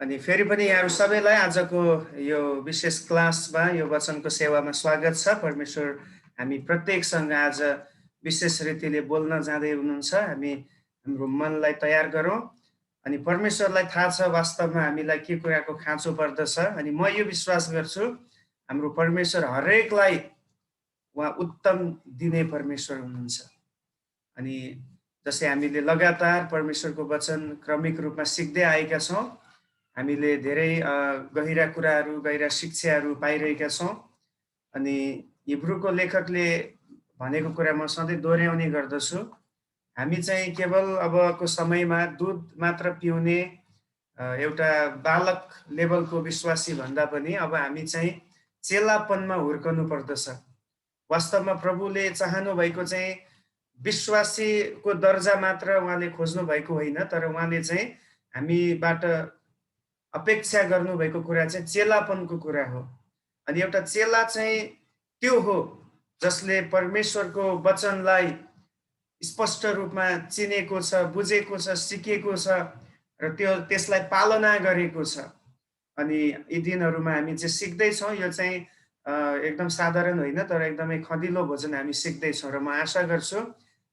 अनि फेरि पनि यहाँहरू सबैलाई आजको यो विशेष क्लासमा यो वचनको सेवामा स्वागत छ। परमेश्वर हामी प्रत्येकसँग आज विशेष रीतिले बोल्न जाँदै हुनुहुन्छ। हामी हाम्रो मनलाई तयार गरौँ अनि परमेश्वरलाई थाहा छ वास्तवमा हामीलाई के कुराको खाँचो पर्दछ। अनि म यो विश्वास गर्छु हाम्रो परमेश्वर हरेकलाई उहाँ उत्तम दिने परमेश्वर हुनुहुन्छ। अनि जसै हामीले लगातार परमेश्वरको वचन क्रमिक रूपमा सिक्दै आएका छौँ, हामीले धेरै गहिरा कुराहरू गहिरा शिक्षाहरू पाइरहेका छौँ। अनि हिब्रूको लेखकले भनेको कुरा म सधैँ दोहोऱ्याउने गर्दछु। हामी चाहिँ केवल अबको समयमा दुध मात्र पिउने एउटा बालक लेभलको विश्वासी भन्दा पनि अब हामी चाहिँ चेलापनमा हुर्कनु पर्दछ। वास्तवमा प्रभुले चाहनु भएको चाहिँ विश्वासीको दर्जा मात्र उहाँले खोज्नु भएको होइन, तर उहाँले चाहिँ हामीबाट अपेक्षा गर्नुभएको कुरा चाहिँ चेलापनको कुरा हो। अनि एउटा चेला चाहिँ त्यो हो जसले परमेश्वरको वचनलाई स्पष्ट रूपमा चिनेको छ, बुझेको छ, सिकेको छ र त्यसलाई पालना गरेको छ। अनि यी दिनहरूमा हामी चाहिँ सिक्दैछौँ। यो चाहिँ एकदम साधारण होइन, तर एकदमै खदिलो भोजन हामी सिक्दैछौँ र म आशा गर्छु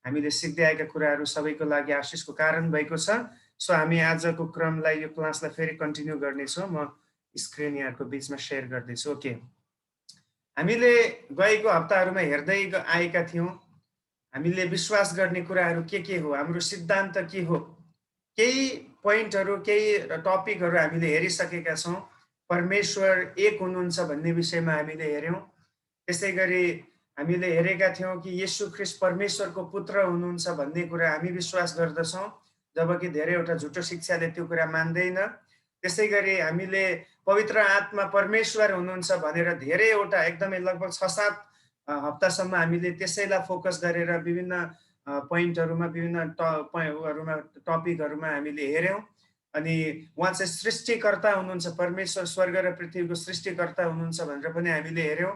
हामीले सिक्दै आएका कुराहरू सबैको लागि आशिषको कारण भएको छ। सो हामी आजको क्रमलाई यो क्लासलाई फेरि कन्टिन्यू गर्नेछौँ। म स्क्रिन यहाँको बिचमा सेयर गर्दैछु। ओके, हामीले गएको हप्ताहरूमा हेर्दै आएका थियौँ हामीले विश्वास गर्ने कुराहरू के हो, हाम्रो सिद्धान्त के हो, केही पोइन्टहरू केही टपिकहरू हामीले हेरिसकेका छौँ। परमेश्वर एक हुनुहुन्छ भन्ने विषयमा हामीले हेऱ्यौँ। त्यसै गरी हामीले हेरेका थियौँ कि येशू ख्रीष्ट परमेश्वरको पुत्र हुनुहुन्छ भन्ने कुरा हामी विश्वास गर्दछौँ, जबकि धेरैवटा झुटो शिक्षाले त्यो कुरा मान्दैन। त्यसै गरी हामीले पवित्र आत्मा परमेश्वर हुनुहुन्छ भनेर धेरैवटा एकदमै लगभग 6-7 हप्तासम्म हामीले त्यसैलाई फोकस गरेर विभिन्न पोइन्टहरूमा विभिन्न टपिकहरूमा हामीले हेऱ्यौँ। अनि उहाँ चाहिँ सृष्टिकर्ता हुनुहुन्छ, परमेश्वर स्वर्ग र पृथ्वीको सृष्टिकर्ता हुनुहुन्छ भनेर पनि हामीले हेऱ्यौँ।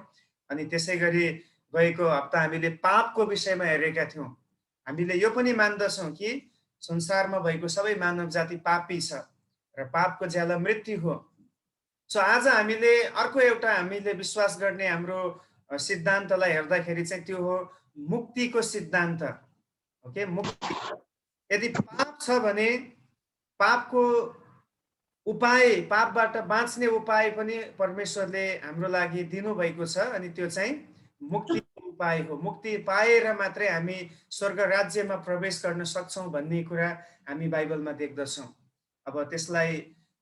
अनि त्यसै गरी गएको हप्ता हामीले पापको विषयमा हेरेका थियौँ। हामीले यो पनि मान्दछौँ कि संसारमा भएको सबै मानव जाति पापी छ र पापको ज्याला मृत्यु हो। सो आज हामीले अर्को एउटा हामीले विश्वास गर्ने हाम्रो सिद्धान्तलाई हेर्दाखेरि चाहिँ त्यो हो मुक्तिको सिद्धान्त। ओके, मुक्ति। यदि पाप छ भने पापको उपाय, पापबाट बाँच्ने उपाय पनि परमेश्वरले हाम्रो लागि दिनुभएको छ। अनि त्यो चाहिँ मुक्तिको उपाय हो। मुक्ति पाएर मात्रै हामी स्वर्ग राज्यमा प्रवेश गर्न सक्छौँ भन्ने कुरा हामी बाइबलमा देख्दछौँ। अब त्यसलाई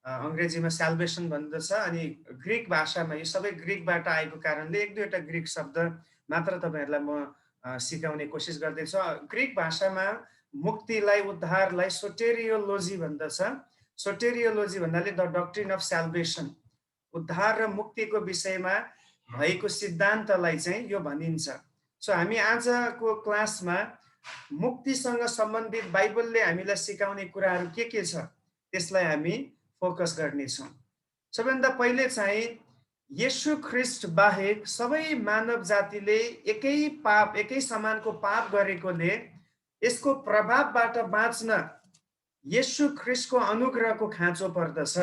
अङ्ग्रेजीमा साल्भेसन भन्दछ। अनि ग्रिक भाषामा यो सबै ग्रिकबाट आएको कारणले एक दुईवटा ग्रिक शब्द मात्र तपाईँहरूलाई म सिकाउने कोसिस गर्दैछु। ग्रिक भाषामा मुक्तिलाई, उद्धारलाई सोटेरियोलोजी भन्दछ। सोटेरियोलोजी भन्नाले द डक्ट्रिन अफ साल्भेसन, उद्धार र मुक्तिको विषयमा भएको सिद्धान्तलाई चाहिँ यो भनिन्छ। सो हामी आजको क्लासमा मुक्तिसँग सम्बन्धित बाइबलले हामीलाई सिकाउने कुराहरू के छ त्यसलाई हामी फोकस गर्नेछौँ। सबैभन्दा पहिले चाहिँ येशू ख्रीष्ट बाहेक सबै मानव जातिले एकै समानको पाप गरेकोले यसको प्रभावबाट बाँच्न येशू ख्रीष्टको अनुग्रहको खाँचो पर्दछ।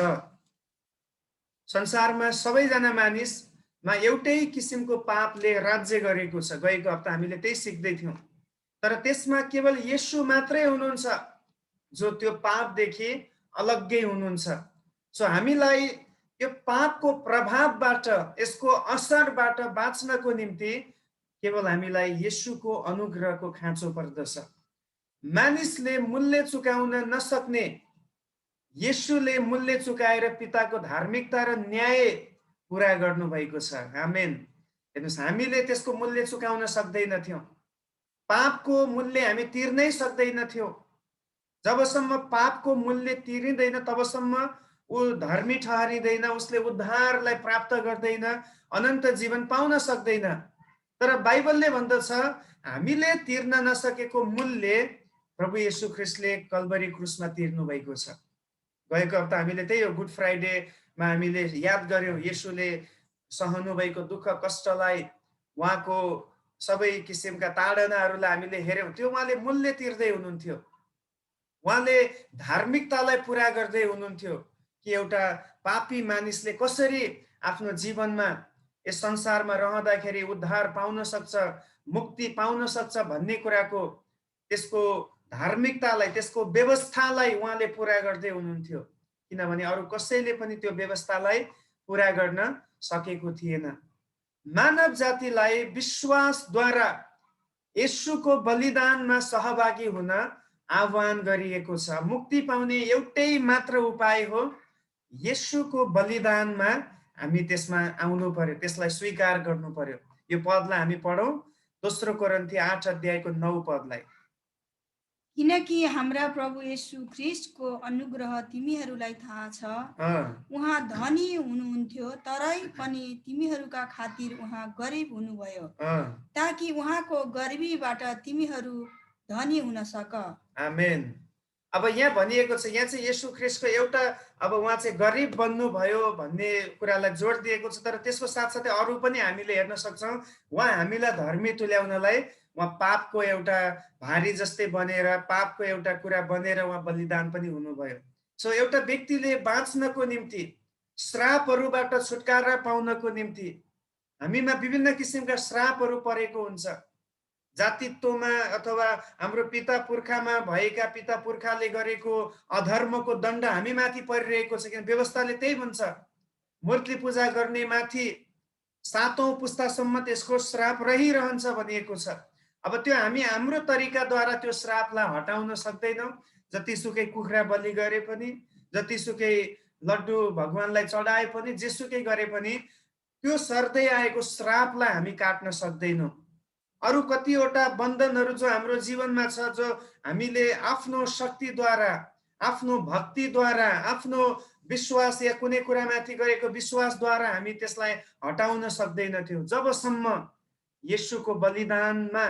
संसारमा सबैजना मानिसमा एउटै किसिमको पापले राज्य गरेको छ। गएको हप्ता हामीले त्यही सिक्दै थियौँ। तर त्यसमा केवल येशू मात्रै हुनुहुन्छ जो त्यो पापदेखि अलग्गै हुनुहुन्छ। सो हामीलाई यो पापको प्रभावबाट, यसको असरबाट बाँच्नको निम्ति केवल हामीलाई येशूको अनुग्रहको खाँचो पर्दछ। मानिसले मूल्य चुकाउन नसक्ने येशूले मूल्य चुकाएर पिताको धार्मिकता र न्याय पुरा गर्नुभएको छ। आमेन। हेर्नुहोस्, हामीले त्यसको मूल्य चुकाउन सक्दैनथ्यौँ। पापको मूल्य हामी तिर्नै सक्दैनथ्यौँ। जबसम्म पापको मूल्य तिरिँदैन तबसम्म ऊ धर्मी ठहरिँदैन, उसले उद्धारलाई प्राप्त गर्दैन, अनन्त जीवन पाउन सक्दैन। तर बाइबलले भन्दछ हामीले तिर्न नसकेको मूल्य प्रभु येशू ख्रीष्टले कल्भरी क्रुसमा तिर्नु भएको छ। गएको हप्ता हामीले त्यही हो, गुड फ्राइडेमा हामीले याद गर्यौँ येशूले सहनु भएको दुःख कष्टलाई, उहाँको सबै किसिमका ताडनाहरूलाई हामीले हेऱ्यौँ। त्यो उहाँले मूल्य तिर्दै हुनुहुन्थ्यो, उहाँले धार्मिकतालाई पुरा गर्दै हुनुहुन्थ्यो कि एउटा पापी मानिसले कसरी आफ्नो जीवनमा यस संसारमा रहँदाखेरि उद्धार पाउन सक्छ, मुक्ति पाउन सक्छ भन्ने कुराको त्यसको धार्मिकतालाई, त्यसको व्यवस्थालाई उहाँले पुरा गर्दै हुनुहुन्थ्यो। किनभने अरू कसैले पनि त्यो व्यवस्थालाई पुरा गर्न सकेको थिएन। मानव जातिलाई विश्वासद्वारा येशूको बलिदानमा सहभागी हुन आह्वान गरिएको छ। मुक्ति पाउने एउटै मात्र उपाय हो येशूको बलिदानमा हामी त्यसमा आउनु पर्यो, त्यसलाई स्वीकार गर्नु पर्यो। यो पदलाई हामी पढौँ, 2 कोरिन्थी 8 अध्यायको 9 पदलाई। किनकि हाम्रा प्रभु येशू ख्रीष्टको अनुग्रह तिमीहरूलाई थाहा छ। उहाँ धनी हुनुहुन्थ्यो तरै पनि तिमीहरूका खातिर उहाँ गरिब हुनुभयो, ताकि उहाँको गरिबीबाट तिमीहरू धनी हुन सक। आमेन। अब यहाँ भनिएको छ, यहाँ चाहिँ येशू ख्रीष्टको एउटा अब उहाँ चाहिँ गरिब बन्नुभयो भन्ने कुरालाई जोड दिएको छ। तर त्यसको साथसाथै अरू पनि हामीले हेर्न सक्छौँ। उहाँ हामीलाई धर्मी तुल्याउनलाई उहाँ पापको एउटा भारी जस्तै बनेर, पापको एउटा कुरा बनेर उहाँ बलिदान पनि हुनुभयो। सो एउटा व्यक्तिले बाँच्नको निम्ति, श्रापहरूबाट छुटकारा पाउनको निम्ति हामीमा विभिन्न किसिमका श्रापहरू परेको हुन्छ। जातित्वमा अथवा हाम्रो पिता पुर्खामा भएका पिता पुर्खाले गरेको अधर्मको दण्ड हामी माथि परिरहेको छ। किन व्यवस्थाले त्यही भन्छ, मूर्ति पूजा गर्ने माथि 7औं पुस्तासम्म त्यसको श्राप रहिरहन्छ भनिएको छ। अब त्यो हामी हाम्रो तरिकाद्वारा त्यो श्रापलाई हटाउन सक्दैनौँ। जतिसुकै कुखुरा बलि गरे पनि, जतिसुकै लड्डु भगवानलाई चढाए पनि, जेसुकै गरे पनि त्यो सर्दै आएको श्रापलाई हामी काट्न सक्दैनौँ। अरू कतिवटा बन्धनहरू जो हाम्रो जीवनमा छ, जो हामीले आफ्नो शक्तिद्वारा, आफ्नो भक्तिद्वारा, आफ्नो विश्वास या कुनै कुरामाथि गरेको विश्वासद्वारा हामी त्यसलाई हटाउन सक्दैनथ्यौँ। जबसम्म येशूको बलिदानमा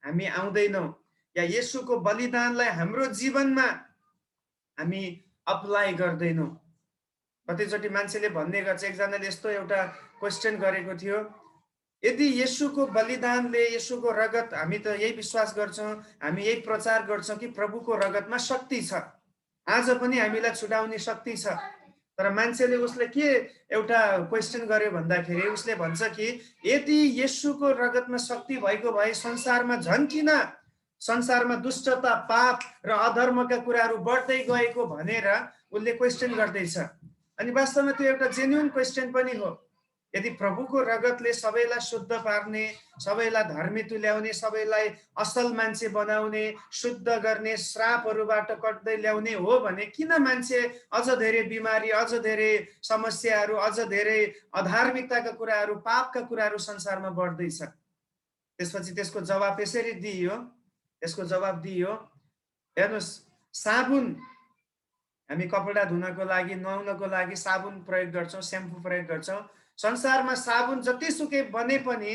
हामी आउँदैनौँ या येशूको बलिदानलाई हाम्रो जीवनमा हामी अप्लाई गर्दैनौँ। कतिचोटि मान्छेले भन्ने गर्छ, एकजनाले यस्तो एउटा क्वेसन गरेको थियो, यदि येशूको बलिदानले, येशूको रगत, हामी त यही विश्वास गर्छौँ, हामी यही प्रचार गर्छौँ कि प्रभुको रगतमा शक्ति छ, आज पनि हामीलाई छुटाउने शक्ति छ। तर मान्छेले उसले के एउटा क्वेसन गर्यो भन्दाखेरि उसले भन्छ कि यदि येशूको रगतमा शक्ति भएको भए संसारमा झन् किन संसारमा दुष्टता, पाप र अधर्मका कुराहरू बढ्दै गएको भनेर उसले क्वेसन गर्दैछ। अनि वास्तवमा त्यो एउटा जेन्युन क्वेसन पनि हो। यदि प्रभुको रगतले सबैलाई शुद्ध पार्ने, सबैलाई धर्मी तुल्याउने, सबैलाई असल मान्छे बनाउने, शुद्ध गर्ने, श्रापहरूबाट कट्दै ल्याउने हो भने किन मान्छे अझ धेरै बिमारी, अझ धेरै समस्याहरू, अझ धेरै अधार्मिकताका कुराहरू, पापका कुराहरू संसारमा बढ्दैछ? त्यसपछि त्यसको जवाब यसरी दिइयो, यसको जवाब दिइयो, हेर्नुहोस्, साबुन, हामी कपडा धुनको लागि, नुहाउनको लागि साबुन प्रयोग गर्छौँ, स्याम्पू प्रयोग गर्छौँ। संसारमा साबुन जतिसुकै बने पनि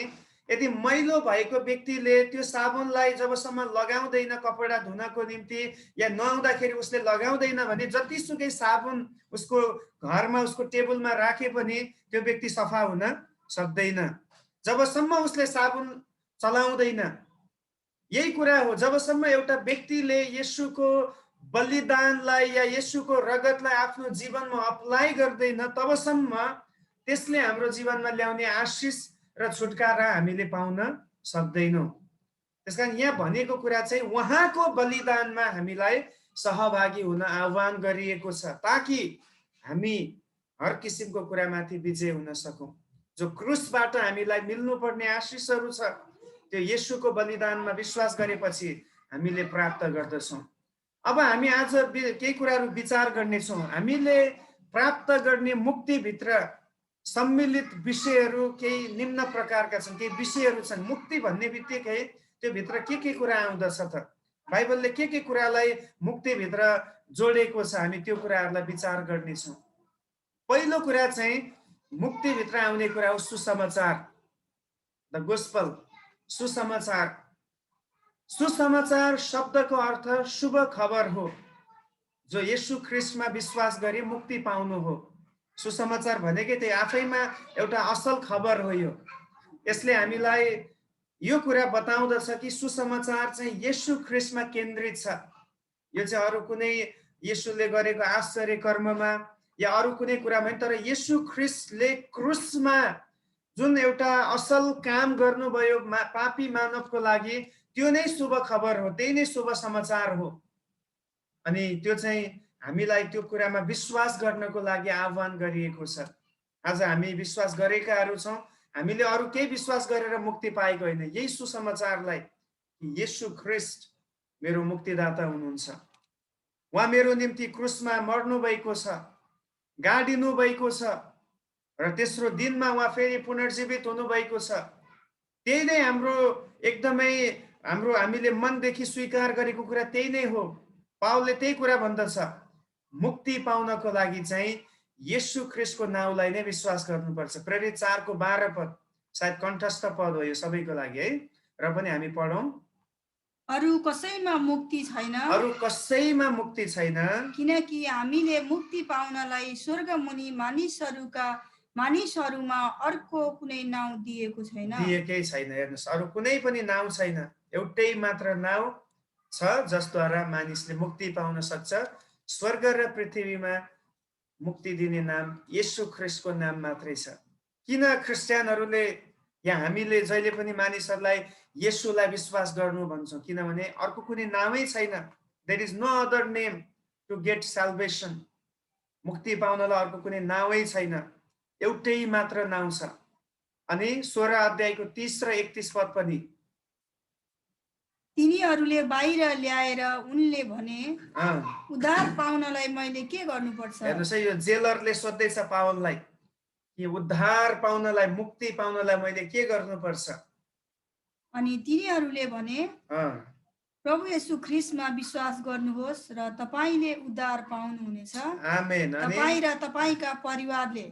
यदि मैलो भएको व्यक्तिले त्यो साबुनलाई जबसम्म लगाउँदैन कपडा धुनको निम्ति या नुहाउँदाखेरि उसले लगाउँदैन भने जतिसुकै साबुन उसको घरमा, उसको टेबलमा राखे पनि त्यो व्यक्ति सफा हुन सक्दैन, जबसम्म उसले साबुन चलाउँदैन। यही कुरा हो, जबसम्म एउटा व्यक्तिले येशूको बलिदानलाई या येशूको रगतलाई आफ्नो जीवनमा अप्लाई गर्दैन, तबसम्म त्यसले हाम्रो जीवनमा ल्याउने आशिष र छुटकारा हामीले पाउन सक्दैनौँ। त्यसकारण यहाँ भनेको कुरा चाहिँ उहाँको बलिदानमा हामीलाई सहभागी हुन आह्वान गरिएको छ, ताकि हामी हर किसिमको कुरामाथि विजय हुन सकौँ। जो क्रुसबाट हामीलाई मिल्नुपर्ने आशिषहरू छ, त्यो येशूको बलिदानमा विश्वास गरेपछि हामीले प्राप्त गर्दछौँ। अब हामी आज केही कुराहरू विचार गर्नेछौँ। हामीले प्राप्त गर्ने मुक्तिभित्र सम्मिलित विषयहरू केही निम्न प्रकारका छन्, केही विषयहरू छन्। मुक्ति भन्ने बित्तिकै त्यो भित्र के कुरा आउँदछ त? बाइबलले के कुरालाई मुक्तिभित्र जोडेको छ, हामी त्यो कुराहरूलाई विचार गर्नेछौँ। पहिलो कुरा चाहिँ मुक्तिभित्र आउने कुरा हो सुसमाचार, द गोस्पल, सुसमाचार। सुसमाचार शब्दको अर्थ शुभ खबर हो, जो येशू ख्रीष्टमा विश्वास गरी मुक्ति पाउनु हो। सुसमाचार भनेकै त्यही आफैमा एउटा असल खबर हो। यसले हामीलाई यो कुरा बताउँदछ कि सुसमाचार चाहिँ येशू ख्रीष्टमा केन्द्रित छ। यो चाहिँ अरू कुनै येशूले गरेको आश्चर्य कर्ममा या अरू कुनै कुरामा होइन, तर येशू ख्रिस्टले क्रुसमा जुन एउटा असल काम गर्नुभयो पापी मानवको लागि, त्यो नै शुभ खबर हो, त्यही नै शुभ समाचार हो। अनि त्यो चाहिँ हामीलाई त्यो कुरामा विश्वास गर्नको लागि आह्वान गरिएको छ। आज हामी विश्वास गरेकाहरू छौँ, हामीले अरू केही विश्वास गरेर मुक्ति पाएको होइन, यही सुसमाचारलाई येशू ख्रिस्ट मेरो मुक्तिदाता हुनुहुन्छ, उहाँ मेरो निम्ति क्रुसमा मर्नु भएको छ, गाडिनु भएको छ र तेस्रो दिनमा उहाँ फेरि पुनर्जीवित हुनुभएको छ। त्यही नै हाम्रो एकदमै हामीले मनदेखि स्वीकार गरेको कुरा त्यही नै हो। पावलले त्यही कुरा भन्दछ, मुक्ति पाउनको लागि चाहिँ येशू ख्रिस्टको नाउँलाई नै विश्वास गर्नुपर्छ। प्रेरित 4 को 12 पद सायद कण्ठस्थ पद हो यो सबैको लागि है, र पनि हामी पढौँ। अरू कसैमा मुक्ति छैन, अरू कसैमा मुक्ति छैन, किनकि हामीले मुक्ति पाउनलाई स्वर्ग मुनि मानिसहरूमा अर्को कुनै नाउँ दिएको छैन। दिएकै छैन। हेर्नुहोस्, अरू कुनै पनि नाउँ छैन, एउटै मात्र नाउँ छ जसद्वारा मानिसले मुक्ति पाउन सक्छ। स्वर्ग र पृथ्वीमा मुक्ति दिने नाम येशू ख्रिस्टको नाम मात्रै छ। किन क्रिस्चियनहरूले या हामीले जहिले पनि मानिसहरूलाई येशूलाई विश्वास गर्नु भन्छौँ? किनभने अर्को कुनै नामै छैन। There is no other name to get salvation. मुक्ति पाउनलाई अर्को कुनै नामै छैन, एउटै मात्र नाउँ छ। अनि 16 अध्यायको 30 र 31 पद पनि, तिनीहरूले बाहिर ल्याएर उनले भने, उद्धार पाउनलाई मैले के गर्नुपर्छ? हेर्नुहोस् है, यो जेलरले सोध्दैछ पावललाई कि उद्धार पाउनलाई, मुक्ति पाउनलाई मैले के गर्नुपर्छ? अनि तिनीहरूले भने, प्रभु येशू ख्रिस्टमा विश्वास गर्नुहोस् र तपाईले उद्धार पाउनुहुनेछ, आमेन। तपाईँ र तपाईका परिवारले।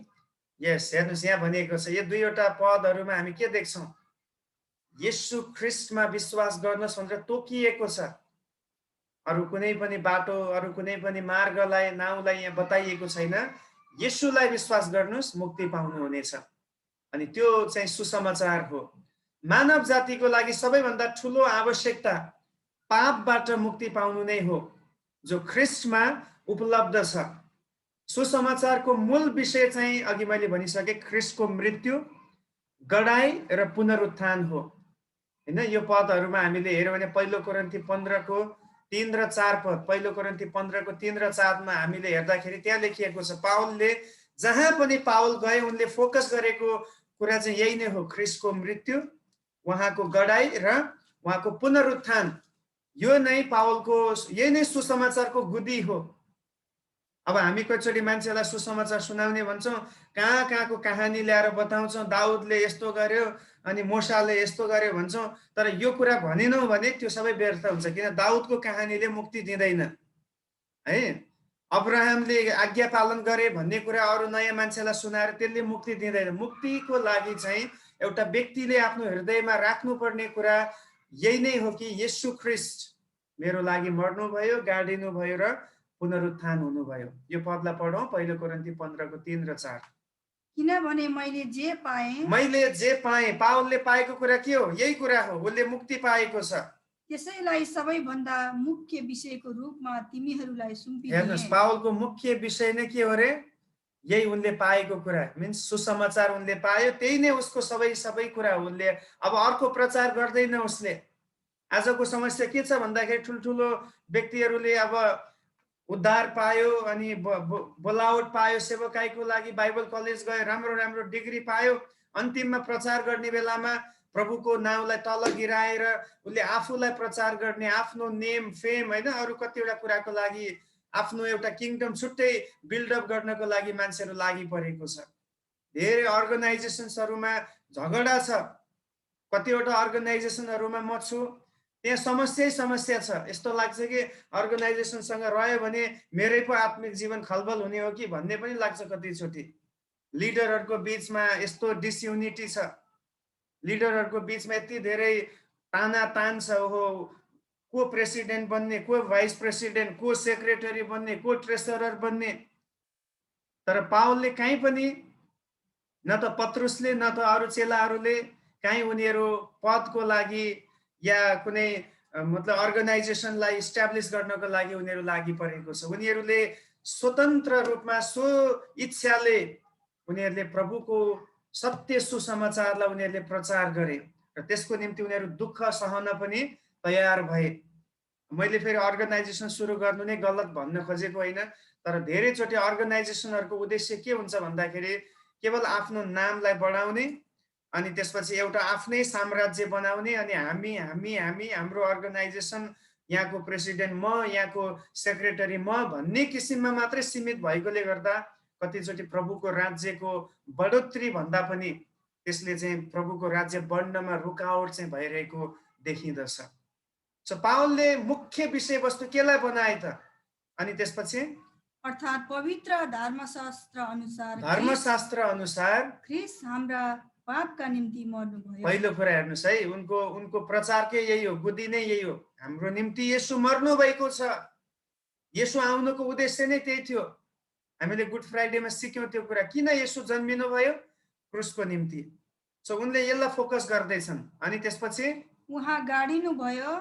यस, हेर्नुहोस् यहाँ भनिएको छ, यो दुईवटा पदहरूमा हामी के देख्छौँ? येशू ख्रिस्टमा विश्वास गर्नुहोस् भनेर तोकिएको छ। अरू कुनै पनि बाटो, अरू कुनै पनि मार्गलाई, नाउँलाई यहाँ बताइएको छैन। येशूलाई विश्वास गर्नुहोस्, मुक्ति पाउनुहुनेछ। अनि त्यो चाहिँ सुसमाचार हो। मानव जातिको लागि सबैभन्दा ठुलो आवश्यकता पापबाट मुक्ति पाउनु नै हो, जो ख्रिस्टमा उपलब्ध छ। सुसमाचारको मूल विषय चाहिँ अघि मैले भनिसके, ख्रिस्टको मृत्यु, गडाई र पुनरुत्थान हो। हैन, यो पदहरूमा हामीले हेर्यौँ भने पहिलो कोरिन्थी 15 को 3 र 4 पद, पहिलो कोरिन्थी 15 को 3 र 4 मा हामीले हेर्दाखेरि त्यहाँ लेखिएको छ, पावलले जहाँ पनि पावल गए उनले फोकस गरेको कुरा चाहिँ यही नै हो, ख्रिस्टको मृत्यु, उहाँको गडाई र उहाँको पुनरुत्थान। यो नै पावलको, यही नै सुसमाचारको गुदी हो। अब हामी कतिचोटि मान्छेलाई सुसमाचार सुनाउने भन्छौँ, कहाँको कहानी ल्याएर बताउँछौँ, दाउदले यस्तो गर्यो अनि मोसाले यस्तो गर्यो भन्छौँ, तर यो कुरा भनेनौँ भने त्यो सबै व्यर्थ हुन्छ। किन? दाउदको कहानीले मुक्ति दिँदैन है। अब्राहमले आज्ञा पालन गरे भन्ने कुरा अरू नयाँ मान्छेलाई सुनाएर त्यसले मुक्ति दिँदैन। मुक्तिको लागि चाहिँ एउटा व्यक्तिले आफ्नो हृदयमा राख्नुपर्ने कुरा यही नै हो कि येशू ख्रिस्ट मेरो लागि मर्नुभयो, गाडिनु भयो र पुनरुत्थान हुनुभयो। यो पदलाई पढौँ, पहिलो कोरिन्थी 15 को 3 र 4। किनभने मैले जे पाएँ, पावलले पाएको कुरा के हो? यही कुरा हो, उसले मुक्ति पाएको छ। त्यसैलाई सबैभन्दा मुख्य विषयको रूपमा तिमीहरूलाई सुम्पिदिए। हेर्नुहोस्, पावलको मुख्य विषय नै के हो रे? यही उनले पाएको कुरा, मिन्स सुसमाचार उनले पायो, त्यही नै उसको सबै कुरा हो। उनले अब अर्को प्रचार गर्दैन उसले। आजको समस्या के छ भन्दाखेरि ठुल्ठुलो व्यक्तिहरूले अब उद्धार पायो अनि बोलावट पायो सेवकाईको लागि, बाइबल कलेज गयो, राम्रो डिग्री पायो, अन्तिममा प्रचार गर्ने बेलामा प्रभुको नाउँलाई तल गिराएर उसले आफूलाई प्रचार गर्ने, आफ्नो नेम, फेम हैन, अरू कतिवटा कुराको लागि, आफ्नो एउटा किङडम छुट्टै बिल्डअप गर्नको लागि मान्छेहरू लागि परेको छ। धेरै अर्गनाइजेसन्सहरूमा झगडा छ। कतिवटा अर्गनाइजेसनहरूमा म छु, त्यहाँ समस्या छ। यस्तो लाग्छ कि अर्गनाइजेसनसँग रह्यो भने मेरै पो आत्मिक जीवन खलबल हुने हो कि भन्ने पनि लाग्छ कतिचोटि। लिडरहरूको बीचमा यस्तो डिसयुनिटी छ, लिडरहरूको बीचमा यति धेरै तानातान छ। को प्रेसिडेन्ट बन्ने, को भाइस प्रेसिडेन्ट, को सेक्रेटरी बन्ने, को ट्रेसरर बन्ने। तर पावलले कहीँ पनि, न त पत्रुसले न त अरू चेलाहरूले कहीँ उनीहरू पदको लागि या कुनै मतलब अर्गनाइजेसनलाई इस्टाब्लिस गर्नको लागि उनीहरू लागि परेको छ। उनीहरूले स्वतन्त्र रूपमा सो इच्छाले उनीहरूले प्रभुको सत्य सुसमाचारलाई उनीहरूले प्रचार गरे र त्यसको निम्ति उनीहरू दुःख सहन पनि तयार भए। मैले फेरि अर्गनाइजेसन सुरु गर्नु नै गलत भन्न खोजेको होइन, तर धेरैचोटि अर्गनाइजेसनहरूको उद्देश्य के हुन्छ भन्दाखेरि केवल आफ्नो नामलाई बढाउने अनि त्यसपछि एउटा आफ्नै साम्राज्य बनाउने अनि हामी हामी हामी हाम्रो अर्गनाइजेसन, यहाँको प्रेसिडेन्ट म, यहाँको सेक्रेटरी म भन्ने किसिममा मात्रै सीमित भएकोले गर्दा कतिचोटि प्रभुको राज्यको बढोत्तरी भन्दा पनि त्यसले चाहिँ प्रभुको राज्य बढ्नमा रुकावट चाहिँ भइरहेको देखिँदछ। सो पावलले मुख्य विषयवस्तु केलाई बनाए त? अनि त्यसपछि अर्थात् पवित्र धर्मशास्त्र अनुसार ख्रीष्ट हाम्रा पापका निम्ति मर्नुभयो। पहिलो कुरा हेर्नुस् है, उनको प्रचारकै यही हो, बुद्धि नै यही हो, हाम्रो निम्ति येशू मर्नु भएको छ। येशू आउनुको उद्देश्य नै त्यही थियो। हामीले गुड फ्राइडेमा सिक्यौँ त्यो कुरा, किन येशू जन्मिनु भयो? क्रुसको निम्ति। सो उनले यसलाई फोकस गर्दैछन्। अनि त्यसपछि उहाँ गाडिनु भयो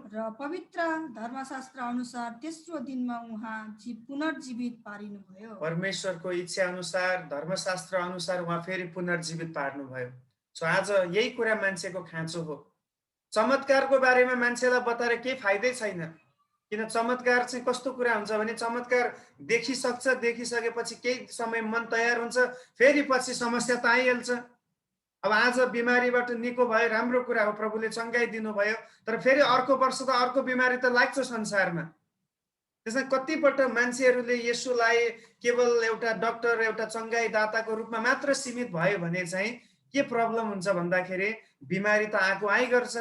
र पवित्र धर्मशास्त्र अनुसार तेस्रो दिनमा उहाँ पुनर्जीवित पारिनु भयो। परमेश्वरको इच्छा अनुसार, धर्मशास्त्र अनुसार उहाँ फेरि पुनर्जीवित पार्नु भयो। सो आज यही कुरा मान्छेको खाँचो हो। चमत्कारको बारेमा मान्छेलाई बताएर केही फाइदै छैन, किन चमत्कार चाहिँ कस्तो कुरा हुन्छ भने चमत्कार देखिसकेपछि केही समय मन तयार हुन्छ, फेरि पछि समस्या त आइहाल्छ। अब आज बिमारीबाट निको भयो, राम्रो कुरा हो, प्रभुले चङ्गाइदिनु भयो, तर फेरि अर्को वर्ष त अर्को बिमारी त लाग्छ संसारमा। त्यसमा कतिपल्ट मान्छेहरूले येशूलाई केवल एउटा डाक्टर, एउटा चङ्गाइदाताको रूपमा मात्र सीमित भयो भने चाहिँ के प्रब्लम हुन्छ भन्दाखेरि बिमारी त आएको आइगर्छ।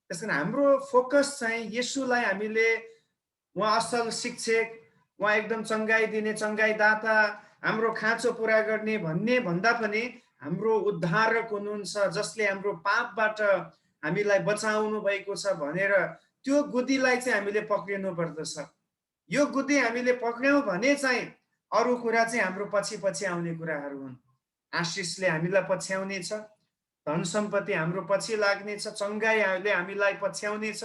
त्यसकारण हाम्रो फोकस चाहिँ येशूलाई हामीले उहाँ असल शिक्षक, उहाँ एकदम चङ्गाइदिने चङ्गाइदाता, हाम्रो खाँचो पुरा गर्ने भन्ने भन्दा पनि हाम्रो उद्धारक हुनुहुन्छ, जसले हाम्रो पापबाट हामीलाई बचाउनु भएको छ भनेर त्यो गुदीलाई चाहिँ हामीले पक्रिनु पर्दछ। यो गुदी हामीले पक्र्यौँ भने चाहिँ अरू कुरा चाहिँ हाम्रो पछि पछि आउने कुराहरू हुन्। आशिषले हामीलाई पछ्याउने छ, धन सम्पत्ति हाम्रो पछि लाग्ने छ, चङ्गाइले हामीलाई पछ्याउने छ,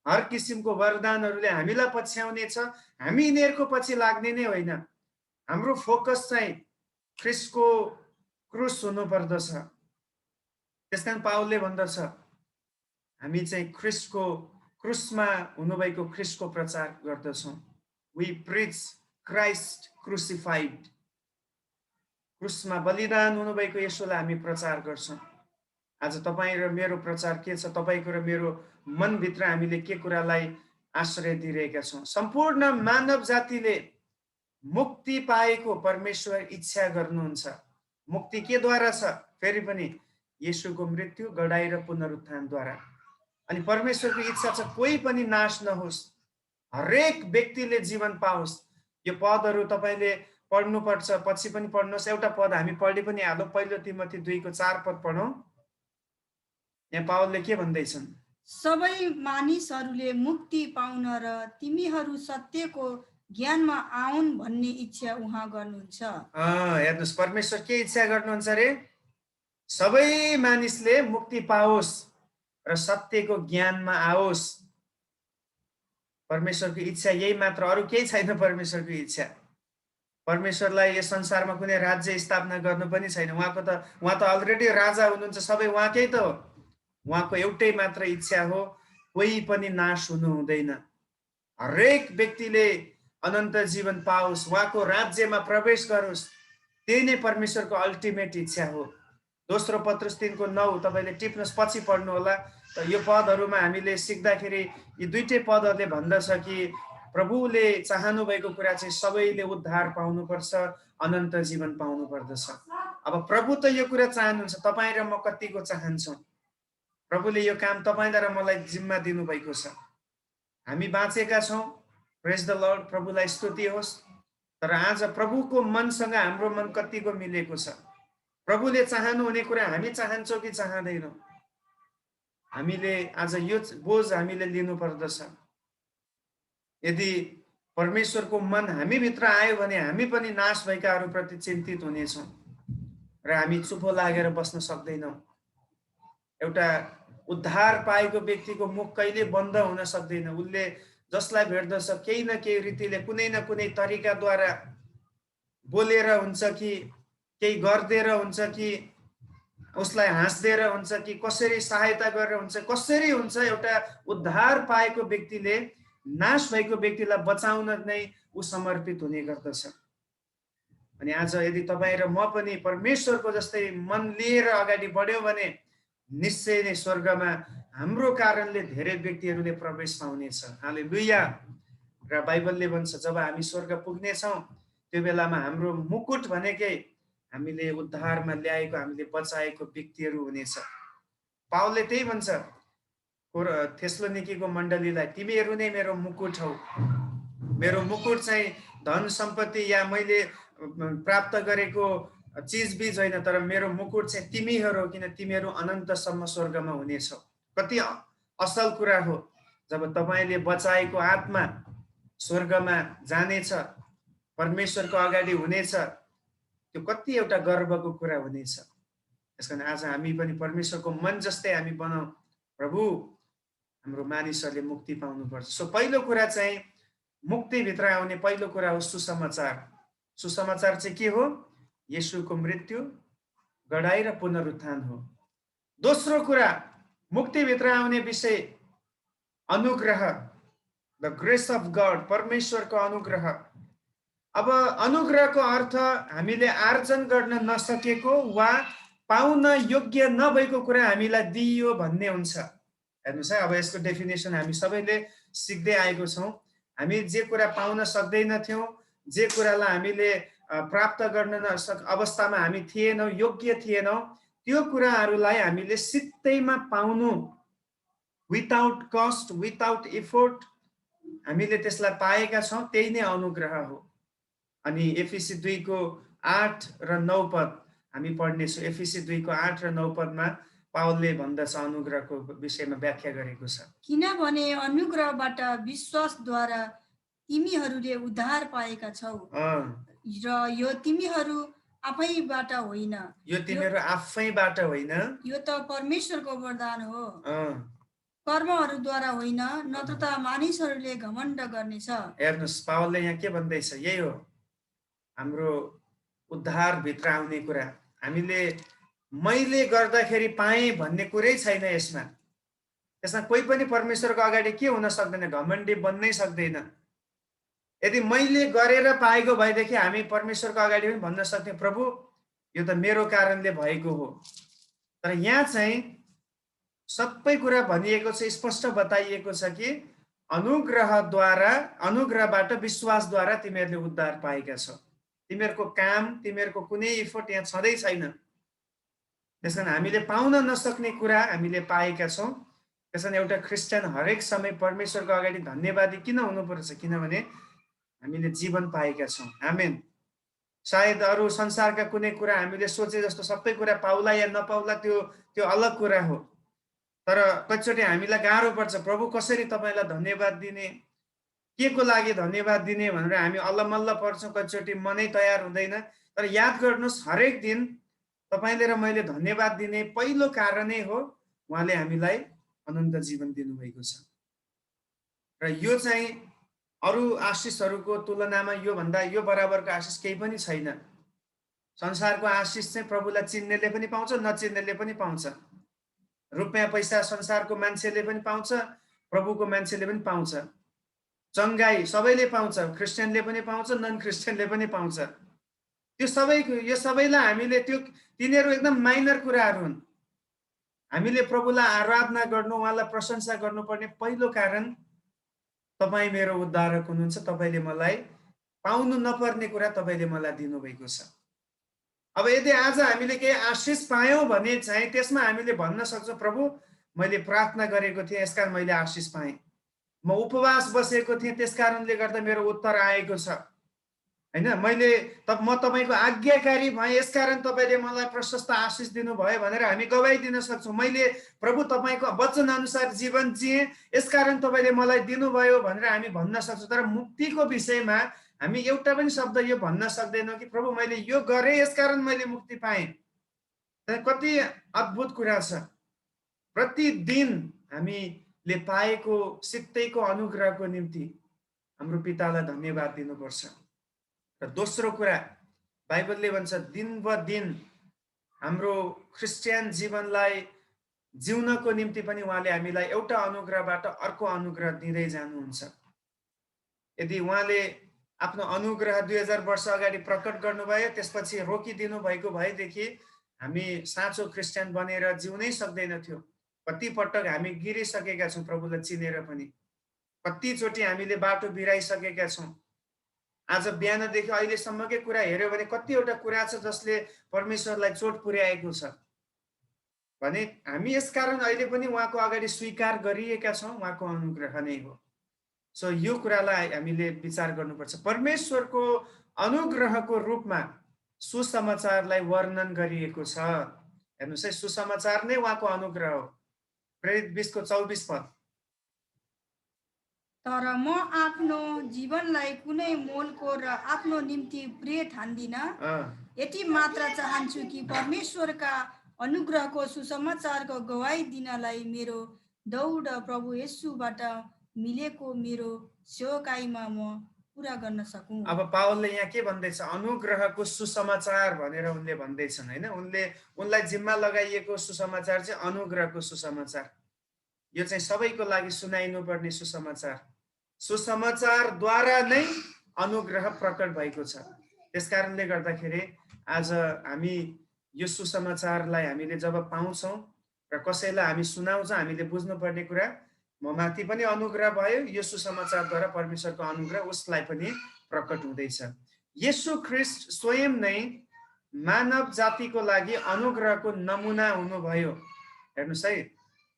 हर किसिमको वरदानहरूले हामीलाई पछ्याउने छ। हामी यिनीहरूको पछि लाग्ने नै होइन। हाम्रो फोकस चाहिँ ख्रीष्टको क्रुस हुनुपर्दछ। त्यसकारण पावलले भन्दछ हामी चाहिँ ख्रीष्टको क्रुसमा हुनुभएको ख्रीष्टको प्रचार गर्दछौँ। We preach Christ crucified. क्रुसमा बलिदान हुनुभएको येशूलाई हामी प्रचार गर्छौँ। आज तपाईँ र मेरो प्रचार के छ? तपाईँको र मेरो मनभित्र हामीले के कुरालाई आश्रय दिइरहेका छौँ? सम्पूर्ण मानव जातिले मुक्ति पाएको परमेश्वर इच्छा गर्नुहुन्छ। मुक्ति के द्वारा छ? फेरि पनि येशूको मृत्यु, गडाइ र पुनरुत्थानद्वारा। अनि परमेश्वरको इच्छा छ कोही पनि नाश नहोस्, हरेक व्यक्तिले जीवन पाओस्। यो पदहरू तपाईँले पढ्नुपर्छ, पछि पनि पढ्नुहोस्। एउटा पद हामी पढि पनि हालौँ, पहिलो तिमोथी 2:4 पद पढौँ। यहाँ पावलले के भन्दैछन्? सबै मानिसहरूले मुक्ति पाउन र तिमीहरू सत्यको ज्ञानमा आउन् भन्ने इच्छा उहाँ गर्नुहुन्छ। हेर्नुहोस्, परमेश्वर के इच्छा गर्नुहुन्छ अरे? सबै मानिसले मुक्ति पाओस् र सत्यको ज्ञानमा आओस्। परमेश्वरको इच्छा यही मात्र, अरू केही छैन। परमेश्वरको इच्छा, परमेश्वरलाई यस संसारमा कुनै राज्य स्थापना गर्नु पनि छैन। उहाँ त अलरेडी राजा हुनुहुन्छ, सबै उहाँकै त हो। उहाँको एउटै मात्र इच्छा हो, कोही पनि नाश हुनु हुँदैन, हरेक व्यक्तिले अनन्त जीवन पाओस्, उहाँको राज्यमा प्रवेश गरोस्। त्यही नै परमेश्वरको अल्टिमेट इच्छा हो। दोस्रो पत्रुस 3:9 तपाईँले टिप्नुहोस्, पछि पढ्नु होला। यो पदहरूमा हामीले सिक्दाखेरि यी दुईटै पदहरूले भन्दछ कि प्रभुले चाहनु भएको कुरा चाहिँ सबैले उद्धार पाउनुपर्छ, अनन्त जीवन पाउनु पर्दछ। अब प्रभु त यो कुरा चाहनुहुन्छ, तपाईँ र म कतिको चाहन्छौँ? प्रभुले यो काम तपाईँलाई र मलाई जिम्मा दिनुभएको छ। हामी बाँचेका छौँ, प्रेज द लर्ड, प्रभुलाई स्तुति होस्। तर आज प्रभुको मनसँग हाम्रो मन कतिको मिलेको छ? प्रभुले चाहनुहुने कुरा हामी चाहन्छौँ कि चाहँदैनौँ? हामीले आज यो बोझ हामीले लिनु पर्दछ। यदि परमेश्वरको मन हामीभित्र आयो भने हामी पनि नाश भएकाहरूप्रति चिन्तित हुनेछौँ र हामी चुपो लागेर बस्न सक्दैनौँ। एउटा उद्धार पाएको व्यक्तिको मुख कहिले बन्द हुन सक्दैन। उसले जसलाई भेट्दछ केही न केही रीतिले कुनै न कुनै तरिकाद्वारा बोलेर हुन्छ कि केही गर्देर हुन्छ कि उसलाई हाँस्देर हुन्छ कि कसरी सहायता गरेर हुन्छ, कसरी हुन्छ एउटा उद्धार पाएको व्यक्तिले नाश भएको व्यक्तिलाई बचाउन नै ऊ समर्पित हुने गर्दछ। अनि आज यदि तपाईँ र म पनि परमेश्वरको जस्तै मन लिएर अगाडि बढ्यौँ भने निश्चय नै स्वर्गमा हाम्रो कारणले धेरै व्यक्तिहरूले प्रवेश पाउनेछ। हालेलुया। र बाइबलले भन्छ जब हामी स्वर्ग पुग्नेछौँ त्यो बेलामा हाम्रो मुकुट भनेकै हामीले उद्धारमा ल्याएको, हामीले बचाएको व्यक्तिहरू हुनेछ। पावलले त्यही भन्छ थेसलोनिकीको मण्डलीलाई, तिमीहरू नै मेरो मुकुट हौ। मेरो मुकुट चाहिँ धन सम्पत्ति या मैले प्राप्त गरेको चिजबिज होइन, तर मेरो मुकुट चाहिँ तिमीहरू हो, किन तिमीहरू अनन्तसम्म स्वर्गमा हुनेछौ। कति असल कुरा हो जब तपाईँले बचाएको आत्मा स्वर्गमा जानेछ, परमेश्वरको अगाडि हुनेछ, त्यो कति एउटा गर्वको कुरा हुनेछ। त्यसकारण आज हामी पनि परमेश्वरको मन जस्तै हामी बनाऊ, प्रभु हाम्रो मानिसहरूले मुक्ति पाउनुपर्छ। सो पहिलो कुरा चाहिँ मुक्तिभित्र आउने पहिलो कुरा हो सुसमाचार। सुसमाचार चाहिँ के हो? येशूको मृत्यु, गडाई र पुनरुत्थान हो। दोस्रो कुरा मुक्तिभित्र आउने विषय अनुग्रह, द ग्रेस अफ गड, परमेश्वरको अनुग्रह। अब अनुग्रहको अर्थ हामीले आर्जन गर्न नसकेको वा पाउन योग्य नभएको कुरा हामीलाई दिइयो भन्ने हुन्छ। हेर्नुहोस् है, अब यसको डेफिनेसन हामी सबैले सिक्दै आएको छौँ। हामी जे कुरा पाउन सक्दैनथ्यौँ, जे कुरालाई हामीले प्राप्त गर्न अवस्थामा हामी थिएनौँ, योग्य थिएनौँ, त्यो कुराहरूलाई हामीले सित्तैमा पाउनु, विदाउट कस्ट, विदाउट इफोर्ट हामीले त्यसलाई पाएका छौँ, त्यही नै अनुग्रह हो। अनि एफिसी 2को 8 र 9 पद हामी पढ्नेछौँ। एफिसी 2को 8 र 9 पदमा पावलले भन्दछ, अनुग्रहको विषयमा व्याख्या गरेको छ। किनभने अनुग्रहबाट विश्वासद्वारा तिमीहरूले उद्धार पाएका छौ, र यो तिमीहरू आफैबाट होइन, यो तिमीहरू आफैबाट होइन, यो त परमेश्वरको वरदान हो, कर्महरूद्वारा होइन, नत्र त मानिसहरूले घमण्ड गर्नेछ। हेर्नुहोस् पावलले यहाँ के भन्दैछ, यही हो हाम्रो उद्धार भित्र आउने कुरा। हामीले मैले गर्दाखेरि पाएँ भन्ने कुरै छैन यसमा। त्यसमा कोही पनि परमेश्वरको अगाडि के हुन सक्दैन, घमण्डी बन्नै सक्दैन। यदि मैले गरेर पाएको भएदेखि हामी परमेश्वरको अगाडि पनि भन्न सक्थ्यौँ, प्रभु यो त मेरो कारणले भएको हो। तर यहाँ चाहिँ सबै कुरा भनिएको छ, स्पष्ट बताइएको छ कि अनुग्रहद्वारा, अनुग्रहबाट विश्वासद्वारा तिमीहरूले उद्धार पाएका छौ। तिमीहरूको काम, तिमीहरूको कुनै इफोर्ट यहाँ छँदै छैन। त्यसकारण हामीले पाउन नसक्ने कुरा हामीले पाएका छौँ। त्यसकारण एउटा क्रिस्चियन हरेक समय परमेश्वरको अगाडि धन्यवादी किन हुनुपर्छ? किनभने हामीले जीवन पाएका छौँ। आमेन। सायद अरू संसारका कुनै कुरा हामीले सोचे जस्तो सबै कुरा पाउला या नपाउला त्यो अलग कुरा हो। तर कतिचोटि हामीलाई गाह्रो पर्छ, प्रभु कसरी तपाईँलाई धन्यवाद दिने, के को लागि धन्यवाद दिने भनेर हामी अल्लमल्ल पर्छौँ। कतिचोटि मनै तयार हुँदैन। तर याद गर्नुहोस्, हरेक दिन तपाईँले र मैले धन्यवाद दिने पहिलो कारणै हो उहाँले हामीलाई अनन्त जीवन दिनुभएको छ। र यो चाहिँ अरू आशिषहरूको तुलनामा योभन्दा यो बराबरको आशिष केही पनि छैन। संसारको आशिष चाहिँ प्रभुलाई चिन्नेले पनि पाउँछ, नचिन्नेले पनि पाउँछ। रुपियाँ पैसा संसारको मान्छेले पनि पाउँछ, प्रभुको मान्छेले पनि पाउँछ। चङ्गाई सबैले पाउँछ, क्रिस्चियनले पनि पाउँछ, नन क्रिस्चियनले पनि पाउँछ। यो सबैलाई हामीले तिनीहरू एकदम माइनर कुराहरू हुन्। हामीले प्रभुलाई आराधना गर्नु, उहाँलाई प्रशंसा गर्नुपर्ने पहिलो कारण तपाईँ मेरो उद्धारक हुनुहुन्छ, तपाईँले मलाई पाउनु नपर्ने कुरा तपाईँले मलाई दिनुभएको छ। अब यदि आज हामीले केही आशिष पायौँ भने चाहिँ त्यसमा हामीले भन्न सक्छौँ, प्रभु मैले प्रार्थना गरेको थिएँ यसकारण मैले आशिष पाएँ, म उपवास बसेको थिएँ त्यस कारणले गर्दा मेरो उत्तर आएको छ, हैन, म तपाईँको आज्ञाकारी भएँ यसकारण तपाईँले मलाई प्रशस्त आशिष दिनुभयो भनेर हामी गवाही दिन सक्छौँ। मैले प्रभु तपाईँको वचन अनुसार जीवन जिएँ यसकारण तपाईँले मलाई दिनुभयो भनेर हामी भन्न सक्छौँ। तर मुक्तिको विषयमा हामी एउटा पनि शब्द यो भन्न सक्दैनौँ कि प्रभु मैले यो गरेँ यसकारण मैले मुक्ति पाएँ। कति अद्भुत कुरा छ। प्रतिदिन हामी ले पाएको सित्तैको अनुग्रहको निम्ति हाम्रो पितालाई धन्यवाद दिनुपर्छ। र दोस्रो कुरा बाइबलले भन्छ दिन ब दिन हाम्रो क्रिस्चियन जीवनलाई जिउनको निम्ति पनि उहाँले हामीलाई एउटा अनुग्रहबाट अर्को अनुग्रह दिँदै जानुहुन्छ। यदि उहाँले आफ्नो अनुग्रह 2000 वर्ष अगाडि प्रकट गर्नुभयो, त्यसपछि रोकिदिनु भएको भएदेखि हामी साँचो क्रिस्चियन बनेर जिउनै सक्दैनथ्यो। कति पटक हामी गिरिसकेका छौँ प्रभुलाई चिनेर पनि, कतिचोटि हामीले बाटो बिराइसकेका छौँ। आज बिहानदेखि अहिलेसम्मकै कुरा हेऱ्यो भने कतिवटा कुरा छ जसले परमेश्वरलाई चोट पुर्याएको छ भने हामी यसकारण अहिले पनि उहाँको अगाडि स्वीकार गरिएका छौँ, उहाँको अनुग्रह नै हो। सो यो कुरालाई हामीले विचार गर्नुपर्छ। परमेश्वरको अनुग्रहको रूपमा सुसमाचारलाई वर्णन गरिएको छ। हेर्नुहोस् है, सुसमाचार नै उहाँको अनुग्रह हो। प्रेरित 20 को 24 पद। तर म आफ्नो जीवनलाई कुनै मोलको र आफ्नो निम्ति प्रिय ठान्दिन, यति मात्र चाहन्छु कि परमेश्वरका अनुग्रहको सुसमाचारको गवाई दिनलाई मेरो दौड प्रभु येशूबाट मिलेको मेरो सेवकाईमा म पूरा गर्न सकूं। अब पावलले यहाँ के भन्दैछ? अनुग्रहको सुसमाचार भनेर उनले भन्दैछन् हैन। उनलाई जिम्मा लगाइएको सुसमाचार चाहिँ अनुग्रहको सुसमाचार। यो चाहिँ सबैको लागि सुनाइनुपर्ने सुसमाचार। सुसमाचारद्वारा नै अनुग्रह प्रकट भएको छ। त्यसकारणले गर्दाखेरि आज हामी यो सुसमाचारलाई हामीले जब पाउँछौँ र कसैलाई हामी सुनाउँछौँ, हामीले बुझ्नुपर्ने कुरा म माथि पनि अनुग्रह भयो, यो सुसमाचारद्वारा परमेश्वरको अनुग्रह उसलाई पनि प्रकट हुँदैछ। येशू ख्रीष्ट स्वयं नै मानव जातिको लागि अनुग्रहको नमुना हुनुभयो। हेर्नुहोस् है,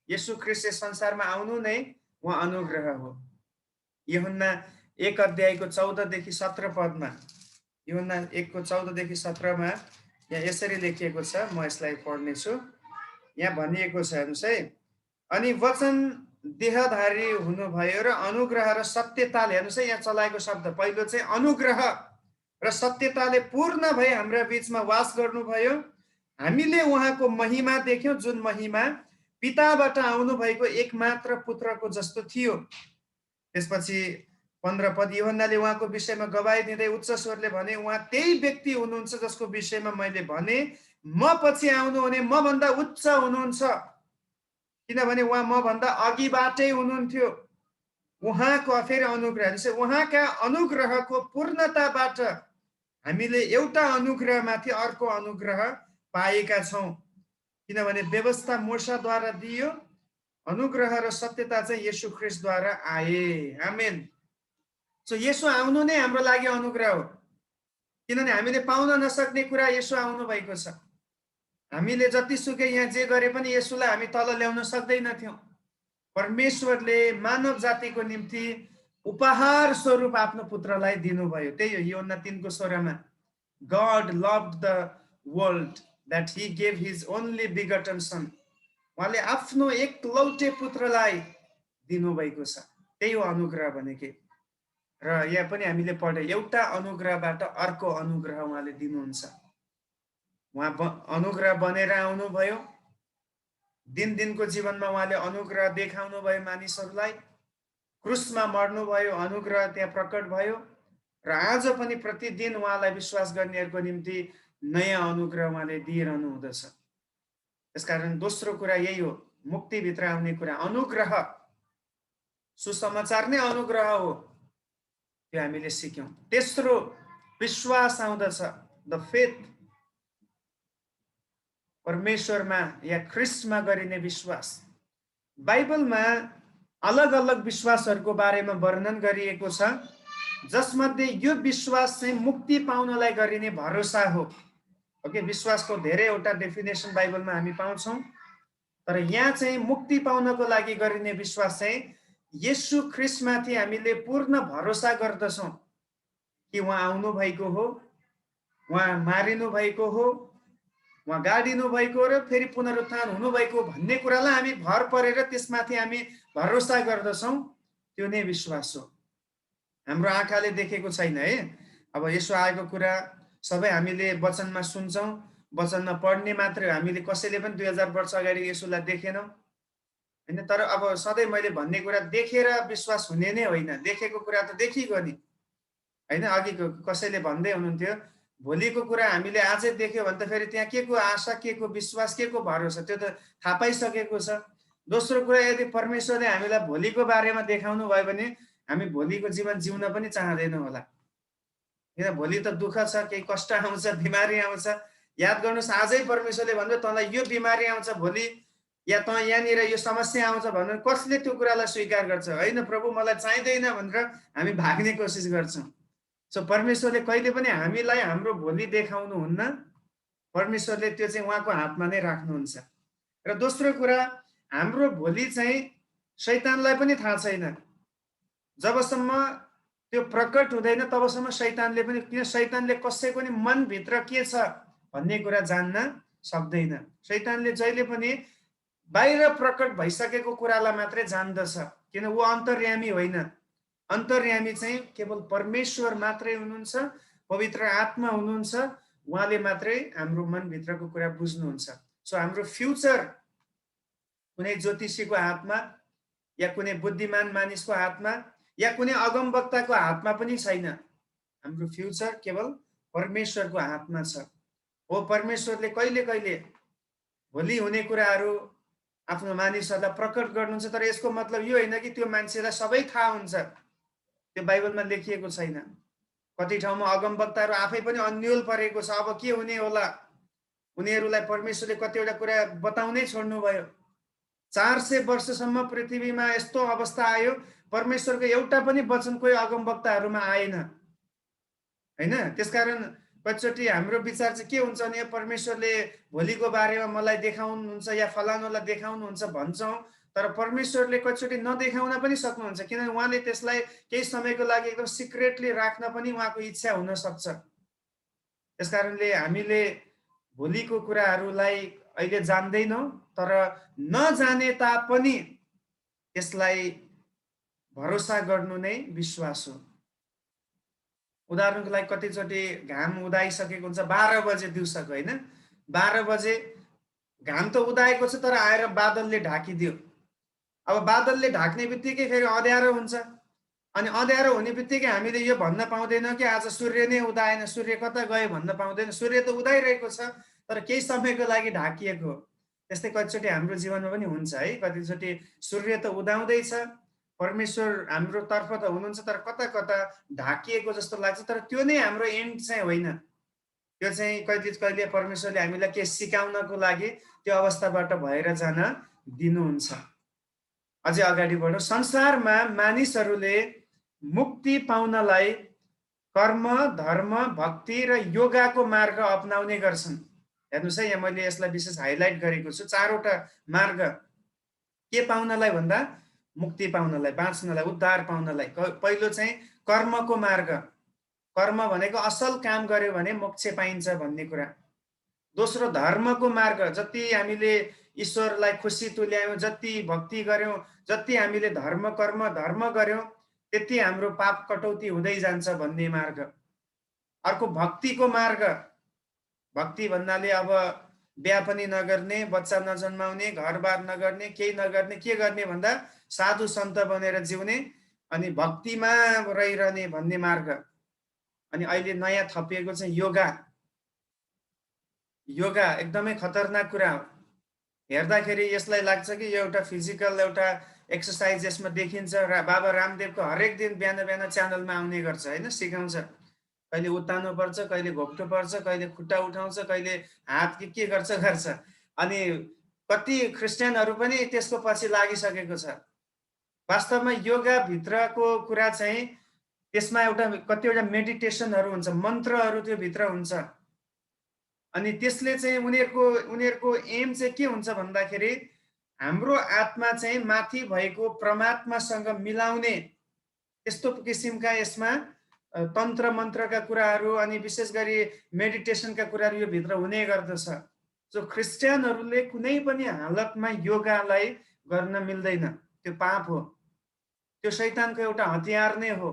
येशू ख्रीष्ट संसारमा आउनु नै उहाँ अनुग्रह हो। यूहन्ना 1 अध्यायको 14 देखि 17 पदमा, यूहन्ना 1 को 14 देखि 17 मा यहाँ यसरी लेखिएको छ, म यसलाई पढ्नेछु। यहाँ भनिएको छ, हेर्नुहोस् है, अनि वचन देहधारी हुनुभयो र अनुग्रह र सत्यताले, हेर्नुहोस् है यहाँ चलाएको शब्द, पहिलो चाहिँ अनुग्रह र सत्यताले पूर्ण भई हाम्रा बीचमा वास गर्नुभयो। हामीले उहाँको महिमा देख्यौं, जुन महिमा पिताबाट आउनु भएको एकमात्र पुत्रको जस्तो थियो। त्यसपछि 15 पद, यूहन्नाले उहाँको विषयमा गवाही दिँदै उच्च स्वरले भने, उहाँ त्यही व्यक्ति हुनुहुन्छ जसको विषयमा मैले भने, म पछि आउनुहुने मभन्दा उच्च हुनुहुन्छ, किनभने उहाँ मभन्दा अघिबाटै हुनुहुन्थ्यो। उहाँको फेरि अनुग्रह, उहाँका अनुग्रहको पूर्णताबाट हामीले एउटा अनुग्रहमाथि अर्को अनुग्रह पाएका छौँ। किनभने व्यवस्था मूसाद्वारा दियो, अनुग्रह र सत्यता चाहिँ येशू ख्रीष्टद्वारा आए। आमेन। सो येशू आउनु नै हाम्रो लागि अनुग्रह हो, किनभने हामीले पाउन नसक्ने कुरा येशू आउनु भएको छ। हामीले जतिसुकै यहाँ जे गरे पनि येशूलाई हामी तल ल्याउन सक्दैनथ्यौँ। परमेश्वरले मानव जातिको निम्ति उपहार स्वरूप आफ्नो पुत्रलाई दिनुभयो। त्यही हो यूहन्ना 3 को 16 मा, God loved the world that he gave his only begotten son. उहाँले आफ्नो एकलौटे पुत्रलाई दिनुभएको छ। त्यही हो अनुग्रह भनेकै। र यहाँ पनि हामीले पढे, एउटा अनुग्रहबाट अर्को अनुग्रह उहाँले दिनुहुन्छ। उहाँ अनुग्रह बनेर आउनुभयो, दिन दिनको जीवनमा उहाँले अनुग्रह देखाउनु भयो मानिसहरूलाई, क्रुसमा मर्नुभयो, अनुग्रह त्यहाँ प्रकट भयो, र आज पनि प्रतिदिन उहाँलाई विश्वास गर्नेहरूको निम्ति नयाँ अनुग्रह उहाँले दिइरहनु हुँदछ। त्यसकारण दोस्रो कुरा यही हो, मुक्तिभित्र आउने कुरा अनुग्रह, सुसमाचार नै अनुग्रह हो, त्यो हामीले सिक्यौँ। तेस्रो विश्वास आउँदछ, द फेथ, परमेश्वरमा या ख्रीष्टमा गरिने विश्वास। बाइबलमा अलग अलग विश्वासहरूको बारेमा वर्णन गरिएको छ, जसमध्ये यो विश्वास चाहिँ मुक्ति पाउनलाई गरिने भरोसा हो। ओके, विश्वासको धेरैवटा डेफिनेसन बाइबलमा हामी पाउँछौँ, तर यहाँ चाहिँ मुक्ति पाउनको लागि गरिने विश्वास चाहिँ येशू ख्रीष्टमाथि हामीले पूर्ण भरोसा गर्दछौँ कि उहाँ आउनु भएको हो, उहाँ मारिनु भएको हो, उहाँ गाडिनु भएको र फेरि पुनरुत्थान हुनुभएको भन्ने कुरालाई हामी भर परेर त्यसमाथि हामी भरोसा गर्दछौँ। त्यो नै विश्वास हो। हाम्रो आँखाले देखेको छैन है। अब यसो आएको कुरा सबै हामीले वचनमा सुन्छौँ, वचनमा पढ्ने मात्रै, हामीले कसैले पनि 2000 वर्ष अगाडि यसोलाई देखेनौँ हैन। तर अब सधैँ मैले भन्ने कुरा देखेर विश्वास हुने नै होइन, देखेको कुरा त देखिगयो नि हैन। अघि कसैले भन्दै हुनुहुन्थ्यो, भोलिको कुरा हामीले आजै देख्यो भने त फेरि त्यहाँ के को आशा, के को विश्वास, के को भरोसा, त्यो त थाहा पाइसकेको छ। दोस्रो कुरा, यदि परमेश्वरले हामीलाई भोलिको बारेमा देखाउनु भयो भने हामी भोलिको जीवन जिउन पनि चाहँदैनौँ होला। किन भोलि त दुःख छ, केही कष्ट आउँछ, बिमारी आउँछ। याद गर्नुहोस्, आजै परमेश्वरले भन्यो तँलाई यो बिमारी आउँछ भोलि, या तँ यहाँनिर यो समस्या आउँछ भने कसले त्यो कुरालाई स्वीकार गर्छ? होइन प्रभु मलाई चाहिँदैन भनेर हामी भाग्ने कोसिस गर्छौँ। सो परमेश्वरले कहिले पनि हामीलाई हाम्रो भोलि देखाउनुहुन्न, परमेश्वरले त्यो चाहिँ उहाँको हातमा नै राख्नुहुन्छ। र दोस्रो कुरा, हाम्रो भोलि चाहिँ शैतानलाई पनि थाहा छैन। जबसम्म त्यो प्रकट हुँदैन तबसम्म शैतानले पनि, किन शैतानले कसैको नि मनभित्र के छ भन्ने कुरा जान्न सक्दैन। शैतानले जहिले पनि बाहिर प्रकट भइसकेको कुरालाई मात्रै जान्दछ, किन ऊ अन्तर्यामी होइन। अन्तर्यामी चाहिँ केवल परमेश्वर मात्रै हुनुहुन्छ, पवित्र आत्मा हुनुहुन्छ, उहाँले मात्रै हाम्रो मनभित्रको कुरा बुझ्नुहुन्छ। सो हाम्रो फ्युचर कुनै ज्योतिषीको हातमा, या कुनै बुद्धिमान मानिसको हातमा, या कुनै अगमवक्ताको हातमा पनि छैन। हाम्रो फ्युचर केवल परमेश्वरको हातमा छ। हो, परमेश्वरले कहिले कहिले भोलि हुने कुराहरू आफ्नो मानिसहरूलाई प्रकट गर्नुहुन्छ, तर यसको मतलब यो होइन कि त्यो मान्छेलाई सबै थाहा हुन्छ। त्यो बाइबलमा लेखिएको छैन। कति ठाउँमा अगमवक्ताहरू आफै पनि अन्यल परेको छ, अब के हुने होला। उनीहरूलाई परमेश्वरले कतिवटा कुरा बताउनै छोड्नुभयो। 400 वर्षसम्म पृथ्वीमा यस्तो अवस्था आयो, परमेश्वरको एउटा पनि वचन कोही अगमवक्ताहरूमा आएन हैन। त्यसकारण कतिचोटि हाम्रो विचार चाहिँ के हुन्छ भने परमेश्वरले भोलिको बारेमा मलाई देखाउनुहुन्छ या फलानुलाई देखाउनुहुन्छ भन्छौँ, तर परमेश्वरले कतिचोटि नदेखाउन पनि सक्नुहुन्छ, किनभने उहाँले त्यसलाई केही समयको लागि एकदम सिक्रेटली राख्न पनि उहाँको इच्छा हुन सक्छ। त्यसकारणले हामीले भोलिको कुराहरूलाई अहिले जान्दैनौँ, तर नजाने तापनि त्यसलाई भरोसा गर्नु नै विश्वास हो। उदाहरणको लागि कतिचोटि घाम उदाइसकेको हुन्छ 12 बजे दिउँसोको, होइन 12 बजे घाम त उदाएको छ, तर आएर बादलले ढाकिदियो। अब बादलले ढाक्ने बित्तिकै फेरि अँध्यारो हुन्छ, अनि अँध्यारो हुने बित्तिकै हामीले यो भन्न पाउँदैनौँ कि आज सूर्य नै उदाएन, सूर्य कता गयो भन्न पाउँदैन। सूर्य त उदाइरहेको छ, तर केही समयको लागि ढाकिएको। त्यस्तै कतिचोटि हाम्रो जीवनमा पनि हुन्छ है। कतिचोटि सूर्य त उदाउँदैछ, परमेश्वर हाम्रो तर्फ त हुनुहुन्छ, तर कता कता ढाकिएको जस्तो लाग्छ, तर त्यो नै हाम्रो एन्ड चाहिँ होइन। त्यो चाहिँ कहिले कहिले परमेश्वरले हामीलाई के सिकाउनको लागि त्यो अवस्थाबाट भएर जान दिनुहुन्छ। अझै अगाडि बढौँ। संसारमा मानिसहरूले मुक्ति पाउनलाई कर्म, धर्म, भक्ति र योगाको मार्ग अपनाउने गर्छन्। हेर्नुहोस् है, यहाँ मैले यसलाई विशेष हाइलाइट गरेको छु। 4वटा मार्ग के पाउनलाई भन्दा, मुक्ति पाउनलाई, बाँच्नलाई, उद्धार पाउनलाई। पहिलो चाहिँ कर्मको मार्ग, कर्म भनेको असल काम गर्यो भने मोक्ष पाइन्छ भन्ने कुरा। दोस्रो धर्मको मार्ग, जति हामीले ईश्वरलाई खुसी तुल्यायौँ, जति भक्ति गर्यौँ, जति हामीले धर्म गर्यौँ, त्यति हाम्रो पाप कटौती हुँदै जान्छ भन्ने मार्ग। अर्को भक्तिको मार्ग, भक्ति भन्नाले अब बिहा पनि नगर्ने, बच्चा नजन्माउने, घरबार नगर्ने, केही नगर्ने, के गर्ने भन्दा साधु सन्त बनेर जिउने अनि भक्तिमा रहिरहने भन्ने मार्ग। अनि अहिले नयाँ थपिएको चाहिँ योगा। योगा एकदमै खतरनाक कुरा हो। हेर्दाखेरि यसलाई लाग्छ कि यो एउटा फिजिकल एउटा एक्सर्साइज यसमा देखिन्छ। बाबा रामदेवको हरेक दिन बिहान बिहान च्यानलमा आउने गर्छ होइन, सिकाउँछ। कहिले उत्तानो पर्छ, कहिले घोप्टो पर्छ, कहिले खुट्टा उठाउँछ, कहिले हात के गर्छ। अनि कति क्रिस्चियनहरू पनि त्यसको पछि लागिसकेको छ। वास्तवमा योगा भित्रको कुरा चाहिँ त्यसमा कतिवटा मेडिटेसनहरू हुन्छ, मन्त्रहरू त्यो भित्र हुन्छ। अनि त्यसले चाहिँ उनीहरूको एम चाहिँ के हुन्छ भन्दाखेरि हाम्रो आत्मा चाहिँ माथि भएको परमात्मासँग मिलाउने त्यस्तो किसिमका यसमा तन्त्र मन्त्रका कुराहरू अनि विशेष गरी मेडिटेसनका कुराहरू यो भित्र हुने गर्दछ। जो क्रिस्चियनहरूले कुनै पनि हालतमा योगालाई गर्न मिल्दैन, त्यो पाप हो, त्यो शैतानको एउटा हतियार नै हो।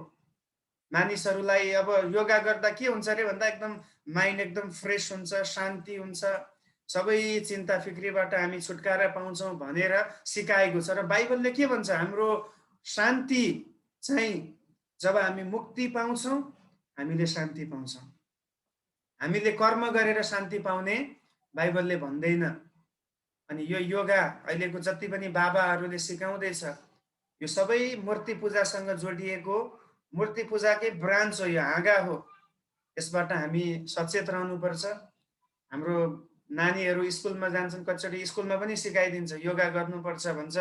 मानिसहरूलाई अब योगा गर्दा के हुन्छ अरे भन्दा एकदम माइन्ड एकदम फ्रेस हुन्छ, शान्ति हुन्छ, सबै चिन्ता फिक्रीबाट हामी छुटकारा पाउँछौँ भनेर सिकाएको छ। र बाइबलले के भन्छ, हाम्रो शान्ति चाहिँ जब हामी मुक्ति पाउँछौँ हामीले शान्ति पाउँछौँ। हामीले कर्म गरेर शान्ति पाउने बाइबलले भन्दैन। अनि यो योगा अहिलेको जति पनि बाबाहरूले सिकाउँदैछ यो सबै मूर्ति पूजासँग जोडिएको, मूर्ति पूजाकै ब्रान्च हो, यो हाँगा हो। यसबाट हामी सचेत रहनुपर्छ। हाम्रो नानीहरू स्कुलमा जान्छन्, कतिचोटि स्कुलमा पनि सिकाइदिन्छ योगा गर्नुपर्छ भन्छ,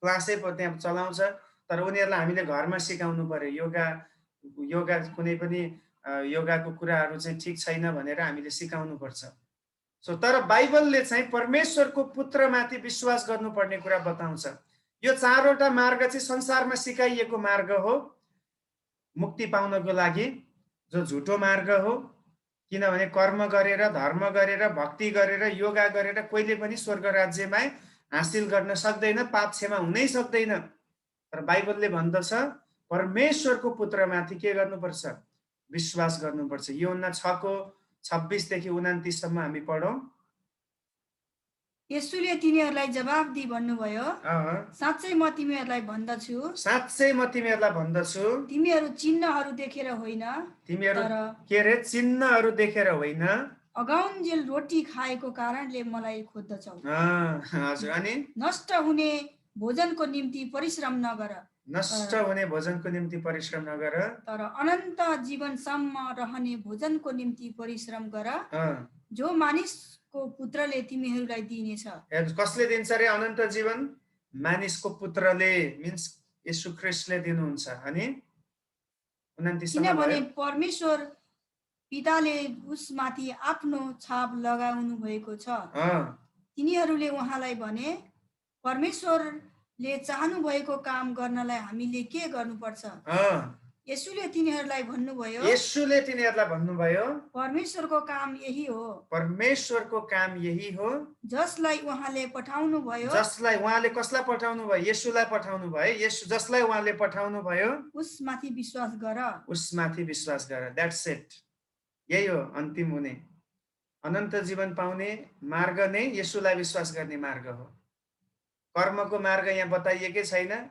क्लासै त्यहाँ चलाउँछ, तर उनीहरूलाई हामीले घरमा सिकाउनु पर्यो। योगा कुनै पनि योगाको कुराहरू चाहिँ ठिक छैन भनेर हामीले सिकाउनुपर्छ। तर बाइबलले चाहिँ परमेश्वरको पुत्रमाथि विश्वास गर्नुपर्ने कुरा बताउँछ। यो चारवटा मार्ग चाहिँ संसारमा सिकाइएको मार्ग हो मुक्ति पाउनको लागि, जो झुटो मार्ग हो। किनभने कर्म गरेर, धर्म गरेर, भक्ति गरेर, योगा गरेर कहिले पनि स्वर्ग राज्यमा हासिल गर्न सक्दैन, पाप क्षमा हुनै सक्दैन। तर बाइबलले भन्दछ परमेश्वरको पुत्रमाथि के गर्नुपर्छ, विश्वास गर्नुपर्छ। यूहन्ना 6:26 देखि 29 सम्म हामी पढौँ। येशूले तिनीहरूलाई जवाफ दिई भन्नुभयो, साँच्चै म तिमीहरूलाई भन्दछु, साँच्चै म तिमीहरूलाई भन्दछु, तिमीहरू चिन्हहरू देखेर होइन, तिमीहरू के रे चिन्हहरू देखेर होइन, अगाउन्जेल रोटी खाएको कारणले मलाई खोज्दछौ। हजुर, अनि नष्ट हुने भोजनको निम्ति परिश्रम नगर, नष्ट हुने भोजनको निम्ति परिश्रम नगर, तर अनन्त जीवनसम्म रहने भोजनको निम्ति परिश्रम गर, जो मानिसको पुत्रले तिमीहरूलाई दिनेछ। कसले दिन्छ रे अनन्त जीवन? मानिसको पुत्रले, मिन्स येशू ख्रीष्टले दिनुहुन्छ। अनि 29 किनभने परमेश्वर पिताले उसमाथि आफ्नो छाप लगाउनु भएको छ। तिनीहरूले उहाँलाई भने, परमेश्वरले चाहनु भएको काम गर्नलाई हामीले के गर्नुपर्छ? येशूले तिनीहरूलाई भन्नुभयो, परमेश्वरको काम यही हो, परमेश्वरको काम यही हो, जसलाई उहाँले पठाउनु भयो, जसलाई उहाँले कसलाई पठाउनु भयो? येशूलाई पठाउनु भयो। येशू जसलाई उहाँले पठाउनु भयो उसमाथि विश्वास गर, उसमाथि विश्वास गर। That's it. यही हो अन्तिम हुने, अनन्त जीवन पाउने मार्ग नै येशूलाई विश्वास गर्ने मार्ग हो। कर्मको मार्ग यहाँ बताइएकै छैन।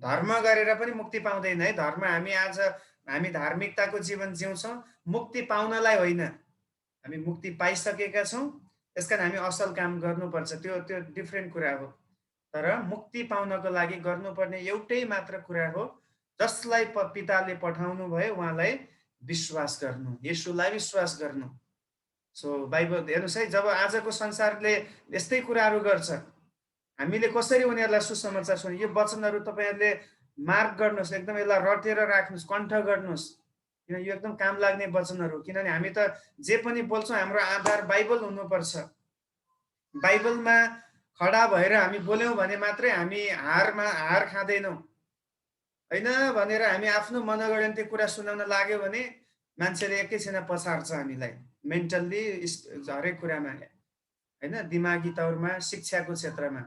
धर्म गरेर पनि मुक्ति पाउँदैन है। धर्म हामी धार्मिकताको जीवन जिउँछौँ मुक्ति पाउनलाई होइन। हामी मुक्ति पाइसकेका छौँ, त्यसकारण हामी असल काम गर्नुपर्छ, त्यो डिफ्रेन्ट कुरा हो। तर मुक्ति पाउनको लागि गर्नुपर्ने एउटै मात्र कुरा हो, जसलाई पिताले पठाउनु भयो उहाँलाई विश्वास गर्नु, येशूलाई विश्वास गर्नु। सो बाइबल हेर्नुहोस् है, जब आजको संसारले यस्तै कुराहरू गर्छ, हामीले कसरी उनीहरूलाई सुसमाचार सुन्यो? यो वचनहरू तपाईँहरूले मार्क गर्नुहोस्, एकदम यसलाई रटेर राख्नुहोस्, कण्ठ गर्नुहोस्, किन यो एकदम काम लाग्ने वचनहरू। किनभने हामी त जे पनि बोल्छौँ हाम्रो आधार बाइबल हुनुपर्छ। बाइबलमा खडा भएर हामी बोल्यौँ भने मात्रै हामी हार खाँदैनौँ होइन भनेर हामी आफ्नो मनगढन्ती कुरा सुनाउन लाग्यो भने मान्छेले एकैछिन पछार्छ हामीलाई, मेन्टल्ली, हरेक कुरामा होइन, दिमागी तौरमा, शिक्षाको क्षेत्रमा।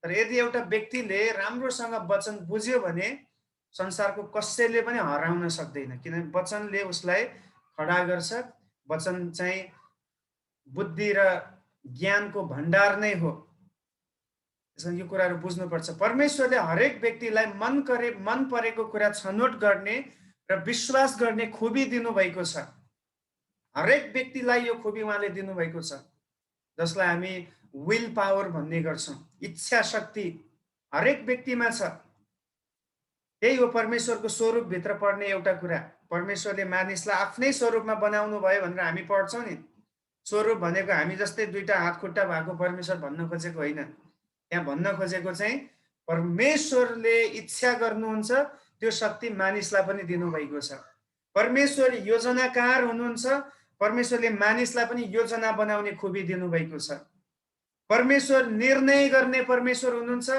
तर यदि एउटा व्यक्तिले राम्रोसँग वचन बुझ्यो भने संसारको कसैले पनि हराउन सक्दैन, किनभने वचनले उसलाई खडा गर्छ। वचन चाहिँ बुद्धि र ज्ञानको भण्डार नै हो। त्यसैले यो कुराहरू बुझ्नुपर्छ। परमेश्वरले हरेक व्यक्तिलाई मन परेको कुरा छनौट गर्ने र विश्वास गर्ने खुबी दिनुभएको छ। हरेक व्यक्तिलाई यो खुबी उहाँले दिनुभएको छ, जसलाई हामी विल पावर भन्ने गर्छौँ। इच्छा शक्ति हरेक व्यक्तिमा छ। त्यही हो परमेश्वरको स्वरूपभित्र पर्ने एउटा कुरा। परमेश्वरले मानिसलाई आफ्नै स्वरूपमा बनाउनु भयो भनेर हामी पढ्छौँ नि। स्वरूप भनेको हामी जस्तै दुईटा हात खुट्टा भएको परमेश्वर भन्न खोजेको होइन। त्यहाँ भन्न खोजेको चाहिँ परमेश्वरले इच्छा गर्नुहुन्छ, त्यो शक्ति मानिसलाई पनि दिनुभएको छ। परमेश्वर योजनाकार हुनुहुन्छ, परमेश्वरले मानिसलाई पनि योजना बनाउने खुबी दिनुभएको छ। परमेश्वर निर्णय गर्ने परमेश्वर हुनुहुन्छ,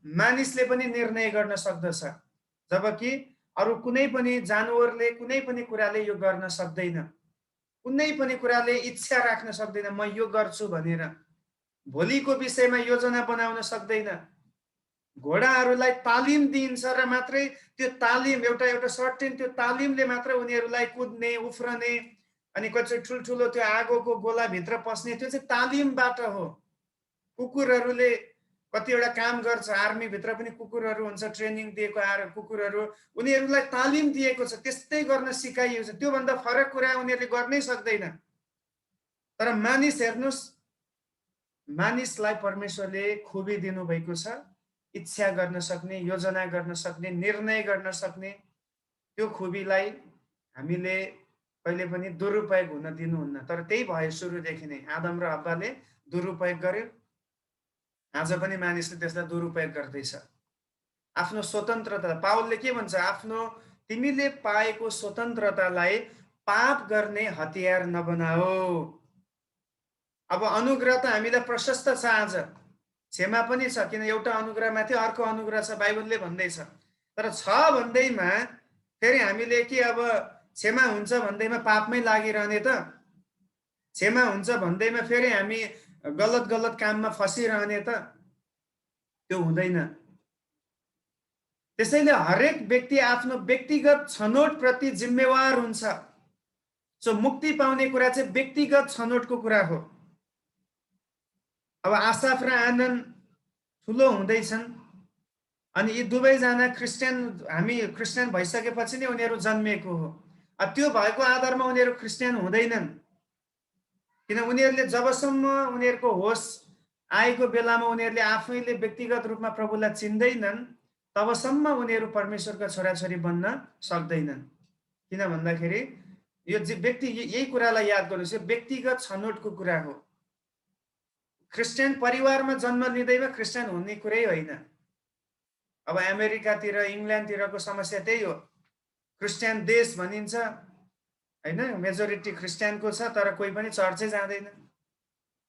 मानिसले पनि निर्णय गर्न सक्दछ, जबकि अरू कुनै पनि जानवरले, कुनै पनि कुराले यो गर्न सक्दैन। कुनै पनि कुराले इच्छा राख्न सक्दैन म यो गर्छु भनेर। भोलिको विषयमा योजना बनाउन सक्दैन। घोडाहरूलाई तालिम दिइन्छ र मात्रै त्यो तालिम एउटा सर्टेन त्यो तालिमले मात्र उनीहरूलाई कुद्ने, उफ्रने, अनि कति ठुल्ठुलो त्यो आगोको गोलाभित्र पस्ने, त्यो चाहिँ तालिमबाट हो। कुकुरहरूले कतिवटा काम गर्छ, आर्मीभित्र पनि कुकुरहरू हुन्छ, ट्रेनिङ दिएको कुकुरहरू, उनीहरूलाई तालिम दिएको छ, त्यस्तै गर्न सिकाइएको छ। त्योभन्दा फरक कुरा उनीहरूले गर्नै सक्दैन। तर मानिस हेर्नुहोस्, मानिसलाई परमेश्वरले खुबी दिनुभएको छ, इच्छा गर्न सक्ने, योजना गर्न सक्ने, निर्णय गर्न सक्ने। त्यो खुबीलाई हामीले कहिले पनि दुरुपयोग हुन दिनुहुन्न। तर त्यही भयो सुरुदेखि नै, आदम र हव्वाले दुरुपयोग गर्यो। आज पनि मानिसले त्यसलाई दुरुपयोग गर्दैछ। आफ्नो स्वतन्त्रता, पावलले के भन्छ, आफ्नो तिमीले पाएको स्वतन्त्रतालाई पाप गर्ने हतियार नबनाओ। अब अनुग्रह त हामीलाई प्रशस्त छ, आज क्षमा पनि छ, किन एउटा अनुग्रहमाथि अर्को अनुग्रह छ बाइबलले भन्दैछ। तर छ भन्दैमा फेरि हामीले के अब क्षमा हुन्छ भन्दैमा पापमै लागिरहने त? क्षमा हुन्छ भन्दैमा फेरि हामी गलत गलत काममा फसिरहने त? त्यो हुँदैन। त्यसैले हरेक व्यक्ति आफ्नो व्यक्तिगत छनौटप्रति जिम्मेवार हुन्छ। सो मुक्ति पाउने कुरा चाहिँ व्यक्तिगत छनौटको कुरा हो। अब आसाफ र आनन्द ठुलो हुँदैछन्, अनि यी दुवैजना क्रिस्चियन, हामी क्रिस्चियन भइसकेपछि नै उनीहरू जन्मिएको हो। त्यो भएको आधारमा उनीहरू क्रिस्चियन हुँदैनन्, किन उनीहरूले जबसम्म उनीहरूको होस आएको बेलामा उनीहरूले आफैले व्यक्तिगत रूपमा प्रभुलाई चिन्दैनन्, तबसम्म उनीहरू परमेश्वरका छोराछोरी बन्न सक्दैनन्। किन भन्दाखेरि यो व्यक्ति, यही कुरालाई याद गर्नुहोस्, यो व्यक्तिगत छनौटको कुरा हो। क्रिस्चियन परिवारमा जन्म लिँदैमा क्रिस्चियन हुने कुरै होइन। अब अमेरिकातिर, इङ्ल्यान्डतिरको समस्या त्यही हो। क्रिस्चियन देश भनिन्छ होइन, मेजोरिटी क्रिस्चियनको छ, तर कोही पनि चर्चै जाँदैन,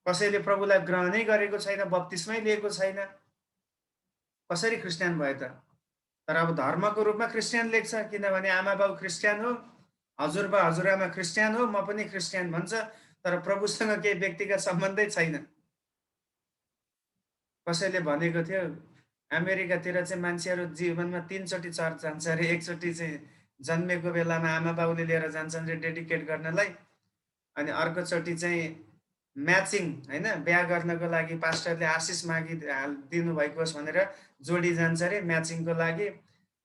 कसैले प्रभुलाई ग्रहणै गरेको छैन, बप्तिस्मै लिएको छैन। कसरी क्रिस्चियन भयो त? तर अब धर्मको रूपमा क्रिस्चियन लेख्छ, किनभने आमा बाउ क्रिस्चियन हो, हजुरबा हजुरआमा क्रिस्चियन हो, म पनि क्रिस्चियन भन्छ, तर प्रभुसँग केही व्यक्तिगत सम्बन्धै छैन। कसैले भनेको थियो अमेरिकातिर चाहिँ मान्छेहरू जीवनमा 3 चोटि चर्च जान्छ अरे। एकचोटि चाहिँ जन्मेको बेलामा आमा बाउले लिएर जान्छन् रे डेडिकेट गर्नलाई, अनि अर्कोचोटि चाहिँ म्याचिङ होइन, बिहा गर्नको लागि पास्टरले आशिष मागि दिनुभएको होस् भनेर जोडी जान्छ अरे म्याचिङको लागि।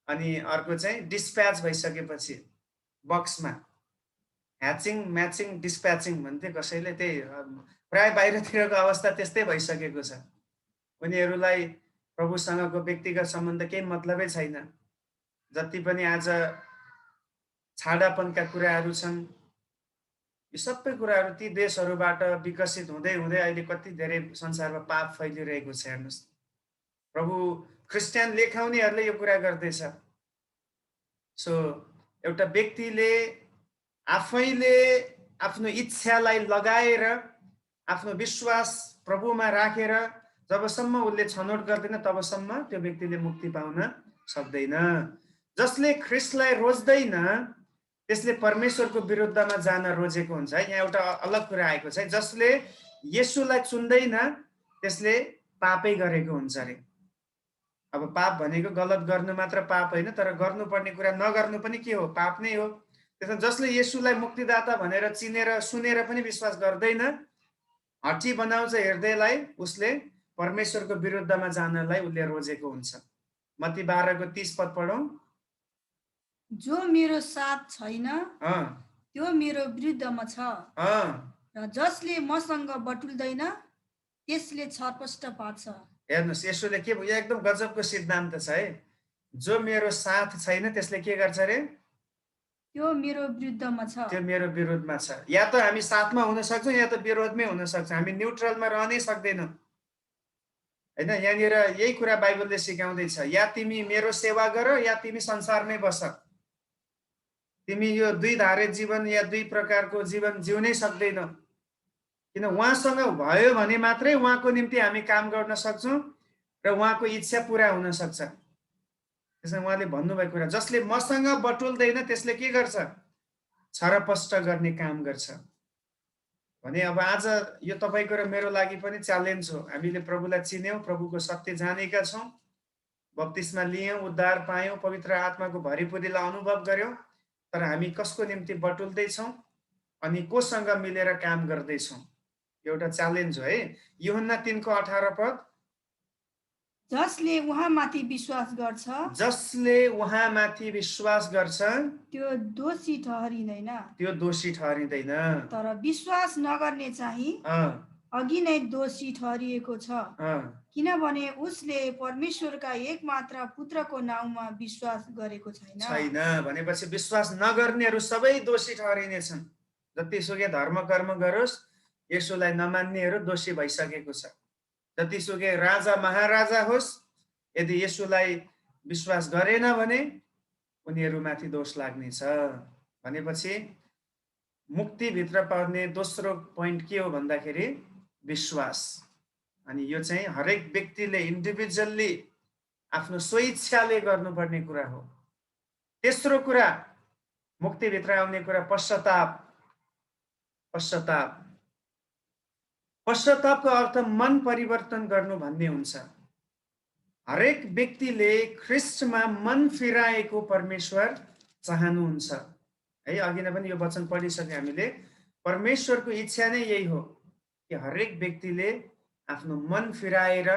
अनि अर्को चाहिँ डिस्प्याच भइसकेपछि बक्समा ह्याचिङ, म्याचिङ, डिस्प्याचिङ भन्थे कसैले। त्यही प्राय बाहिरतिरको अवस्था त्यस्तै भइसकेको छ। उनीहरूलाई प्रभुसँगको व्यक्तिगत सम्बन्ध केही मतलबै छैन। जति पनि आज छाडापनका कुराहरू छन्, यी सबै कुराहरू ती देशहरूबाट विकसित हुँदै हुँदै अहिले कति धेरै संसारमा पाप फैलिरहेको छ। हेर्नुहोस्, प्रभु क्रिस्चियन लेखाउनेहरूले यो कुरा गर्दैछ। सो एउटा व्यक्तिले आफैले आफ्नो इच्छालाई लगाएर, आफ्नो विश्वास प्रभुमा राखेर जबसम्म उसले छनौट गर्दैन, तबसम्म त्यो व्यक्तिले मुक्ति पाउन सक्दैन। जसले ख्रिस्टलाई रोज्दैन त्यसले परमेश्वरको विरुद्धमा जान रोजेको हुन्छ। है, यहाँ एउटा अलग कुरा आएको छ। जसले येशूलाई चुन्दैन त्यसले पापै गरेको हुन्छ अरे। अब पाप भनेको गलत गर्नु मात्र पाप होइन, तर गर्नुपर्ने कुरा नगर्नु पनि के हो? पाप नै हो। त्यसमा जसले येशूलाई मुक्तिदाता भनेर चिनेर सुनेर पनि विश्वास गर्दैन, हठी बनाउँछ हृदयलाई, उसले परमेश्वरको विरुद्धमा जानलाई उसले रोजेको हुन्छ। मत्ती 12:30 पद पढौँ। जो मेरो साथ छैन त्यो मेरो विरुद्धमा छ, र जसले मसँग बटुल्दैन त्यसले छरपष्ट पार्छ। हेर्नुहोस्, येशूले के भयो? एकदम गजबको सिद्धान्त छ है। जो मेरो साथ छैन त्यसले के गर्छ अरे? त्यो मेरो विरुद्धमा छ। त्यो मेरो विरोधमा छ। या त हामी साथमा हुन सक्छौँ या त विरोधमै हुन सक्छ। हामी न्युट्रलमा रहनै सक्दैनौँ होइन। यहाँनिर यही कुरा बाइबलले सिकाउँदैछ, या तिमी मेरो सेवा गर या तिमी संसारमै बस। तिमी यो दुई धारे जीवन या दुई प्रकारको जीवन जिउनै सक्दैनौ, किन उहाँसँग भयो भने मात्रै उहाँको निम्ति हामी काम गर्न सक्छौँ र उहाँको इच्छा पुरा हुन सक्छ। त्यसमा उहाँले भन्नुभएको कुरा, जसले मसँग बटुल्दैन त्यसले के गर्छ? छरपष्ट गर्ने काम गर्छ भने। अब आज यो तपाईँको र मेरो लागि पनि च्यालेन्ज हो। हामीले प्रभुलाई चिन्यौँ, प्रभुको सत्य जानेका छौँ, बप्तिस्मा लियौँ, उद्धार पायौँ, पवित्र आत्माको भरिपूरीलाई अनुभव गर्यौँ, तर हामी कसको निम्ति बटुल्दैछौँ? अनि कोसँग मिलेर काम गर्दैछौँ? एउटा च्यालेन्ज हो है। यूहन्ना 3:18 पद, जसले उहाँमाथि विश्वास गर्छ जसले उहाँमाथि विश्वास गर्छ त्यो दोषी ठहरिँदैन, त्यो दोषी ठहरिँदैन। तर विश्वास नगर्ने चाहिँ अघि नै दोषी ठहरिएको छ, किनभने उसले परमेश्वरका एकमात्र पुत्रको नाउँमा विश्वास गरेको छैन। भनेपछि विश्वास नगर्नेहरू सबै दोषी ठहरिनेछन्। जतिसुकै धर्म कर्म गरोस्, यसुलाई नमान्नेहरू दोषी भइसकेको छ। जतिसुकै राजा महाराजा होस्, यदि यसुलाई विश्वास गरेन भने उनीहरूमाथि दोष लाग्नेछ। भनेपछि मुक्तिभित्र पर्ने दोस्रो पोइन्ट के हो भन्दाखेरि विश्वास। अनि यो चाहिँ हरेक व्यक्तिले इन्डिभिजुअल्ली आफ्नो स्वेच्छाले गर्नुपर्ने कुरा हो। तेस्रो कुरा, मुक्तिभित्र आउने कुरा पश्चाताप। पश्चाताप पश्चातापको अर्थ मन परिवर्तन गर्नु भन्ने हुन्छ। हरेक व्यक्तिले ख्रिस्टमा मन फिराएको परमेश्वर चाहनुहुन्छ है। अघि नै पनि यो वचन पढिसक्यो हामीले। परमेश्वरको इच्छा नै यही हो कि हरेक व्यक्तिले आफ्नो मन फिराएर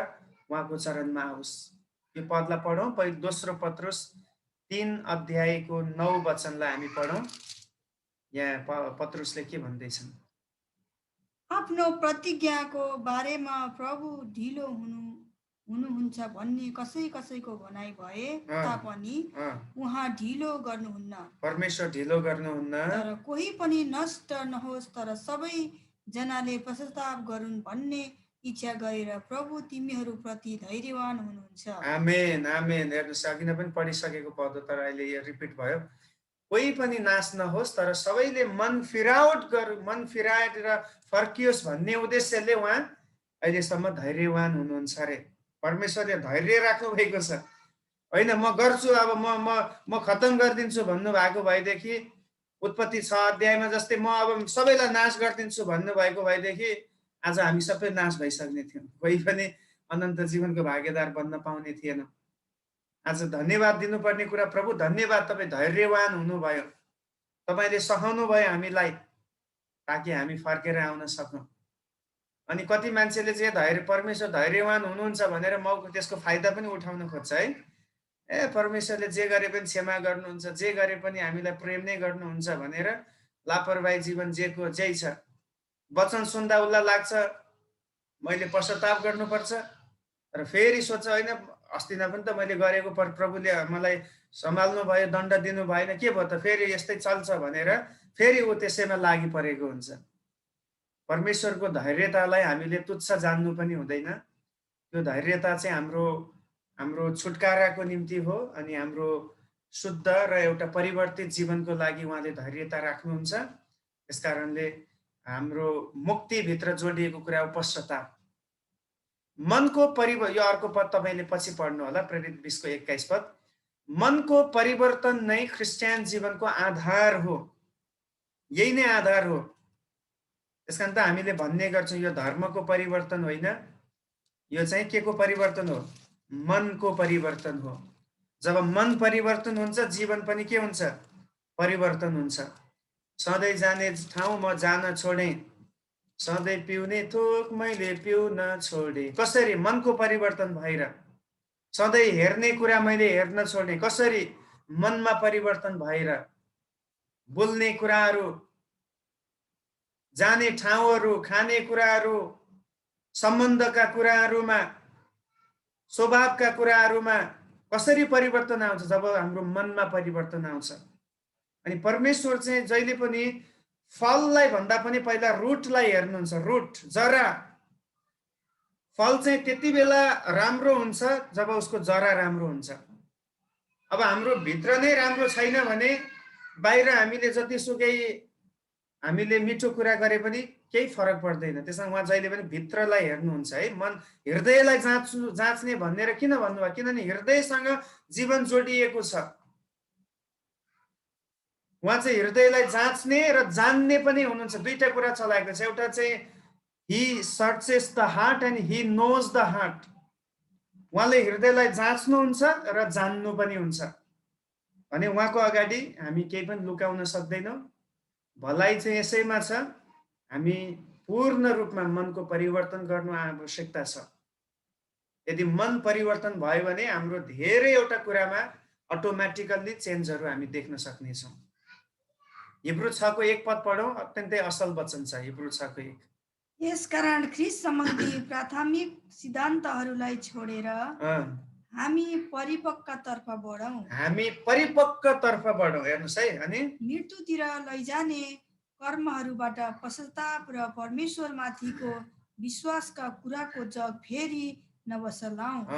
उहाँको चरणमा आओस्। यो पदलाई पढौँ। दोस्रो पत्रुस 3:9 वचनलाई हामी पढौँ। यहाँ पत्रुसले के भन्दैछन्? आफ्नो प्रतिज्ञाको बारेमा प्रभु ढिलो हुनुहुन्छ भन्ने कसैको भनाइ भए तापनि उहाँ ढिलो गर्नुहुन्न, परमेश्वर ढिलो गर्नुहुन्न, तर कोही पनि नष्ट नहोस्, तर सबै जनाले पश्चाताप गरून् भन्ने इच्छा गरेर प्रभु तिमीहरूप्रति धैर्यवान हुनुहुन्छ। आमेन आमेन। हेर्नुहोस्, अघि नै पनि पढिसकेको पद हो, तर अहिले यो रिपिट भयो। कोही पनि नाश नहोस्, तर सबैले मन फिराएर फर्कियोस् भन्ने उद्देश्यले उहाँ अहिलेसम्म धैर्यवान हुनुहुन्छ अरे। परमेश्वरले धैर्य राख्नु भएको छ। होइन म गर्छु, अब म खतम गरिदिन्छु भन्नु भएको भएदेखि, उत्पत्ति 6 अध्यायमा जस्तै म अब सबैलाई नाश गरिदिन्छु भन्नुभएको भएदेखि आज हामी सबै नाश भइसक्ने थियौँ। कोही पनि अनन्त जीवनको भागीदार बन्न पाउने थिएन। आज धन्यवाद दिनुपर्ने कुरा, प्रभु धन्यवाद, तपाईँ धैर्यवान हुनुभयो, तपाईँले सघाउनु भयो हामीलाई, ताकि हामी फर्केर आउन सकौँ। अनि कति मान्छेले चाहिँ परमेश्वर धैर्यवान हुनुहुन्छ भनेर त्यसको फाइदा पनि उठाउन खोज्छ है। परमेश्वरले जे गरे पनि क्षमा गर्नुहुन्छ, जे गरे पनि हामीलाई प्रेम नै गर्नुहुन्छ भनेर लापरवाही जीवन जेको जै छ। वचन सुन्दा उसलाई लाग्छ मैले पश्चाताप गर्नुपर्छ, तर फेरि सोच्छ होइन अस्तिना पनि त मैले गरेको प्रभुले मलाई सम्हाल्नु भयो, दण्ड दिनु भएन, के भयो त, फेरि यस्तै चल्छ भनेर फेरि ऊ त्यसैमा लागि परेको हुन्छ। परमेश्वरको धैर्यतालाई हामीले तुच्छ जान्नु पनि हुँदैन। त्यो धैर्यता चाहिँ हाम्रो छुटकाराको निम्ति हो अनि हाम्रो शुद्ध र एउटा परिवर्तित जीवनको लागि उहाँले धैर्यता राख्नुहुन्छ। त्यसकारणले हाम्रो मुक्तिभित्र जोडिएको कुरा हो पश्चाताप। मनको यो अर्को पद तपाईँले पछि पढ्नु होला, प्रेरित 20:21 पद। मनको परिवर्तन नै क्रिस्चियन जीवनको आधार हो। यही नै आधार हो। त्यसकारण त हामीले भन्ने गर्छौँ यो धर्मको परिवर्तन होइन, यो चाहिँ के को परिवर्तन हो? मनको परिवर्तन हो। जब मन परिवर्तन हुन्छ, जीवन पनि के हुन्छ? परिवर्तन हुन्छ। सधैँ जाने ठाउँ म जान छोडेँ, सधैँ पिउने थोक मैले पिउन छोडेँ। कसरी? मनको परिवर्तन भएर। सधैँ हेर्ने कुरा मैले हेर्न छोडेँ, कसरी? मनमा परिवर्तन भएर। बोल्ने कुराहरू, जाने ठाउँहरू, खाने कुराहरू, सम्बन्धका कुराहरूमा, स्वभावका कुराहरूमा कसरी परिवर्तन आउँछ? जब हाम्रो मनमा परिवर्तन आउँछ। अनि परमेश्वर चाहिँ जहिले पनि फललाई भन्दा पनि पहिला रुटलाई हेर्नुहुन्छ। रुट, जरा। फल चाहिँ त्यति बेला राम्रो हुन्छ जब उसको जरा राम्रो हुन्छ। अब हाम्रो भित्र नै राम्रो छैन भने बाहिर हामीले जतिसुकै हामीले मिठो कुरा गरे पनि केही फरक पर्दैन। त्यसमा उहाँ जहिले पनि भित्रलाई हेर्नुहुन्छ है। मन हृदयलाई जाँच्ने भनेर किन भन्नुभयो? किनभने हृदयसँग जीवन जोडिएको छ। उहाँ चाहिँ हृदयलाई जाँच्ने र जान्ने पनि हुनुहुन्छ। दुईटा कुरा चलाएको छ। एउटा चाहिँ he searches the heart and he knows the heart. उहाँले हृदयलाई जाँच्नुहुन्छ र जान्नु पनि हुन्छ। भने उहाँको अगाडि हामी केही पनि लुकाउन सक्दैनौँ। भलाइ चाहिँ यसैमा छ, हामी पूर्ण रूपमा मनको परिवर्तन गर्नु आवश्यकता छ। यदि मन परिवर्तन भयो भने हाम्रो धेरैवटा कुरामा अटोमेटिकल्ली चेन्जहरू हामी देख्न सक्नेछौँ। हिब्रू 6 को 1 पद पढौँ, अत्यन्तै असल वचन छ हिब्रू 6 को 1। यसकारण ख्रीष्ट सम्बन्धी प्राथमिक सिद्धान्तहरूलाई छोडेर हामी परिपक्वतर्फ बढौँ। हामी परिपक्वतर्फ बढौँ। हेर्नुहोस् है, अनि मृत्युतिर लैजाने कर्महरूबाट पश्चाताप र परमेश्वरमाथिको विश्वासका कुराको जग फेरि नबसालौँ।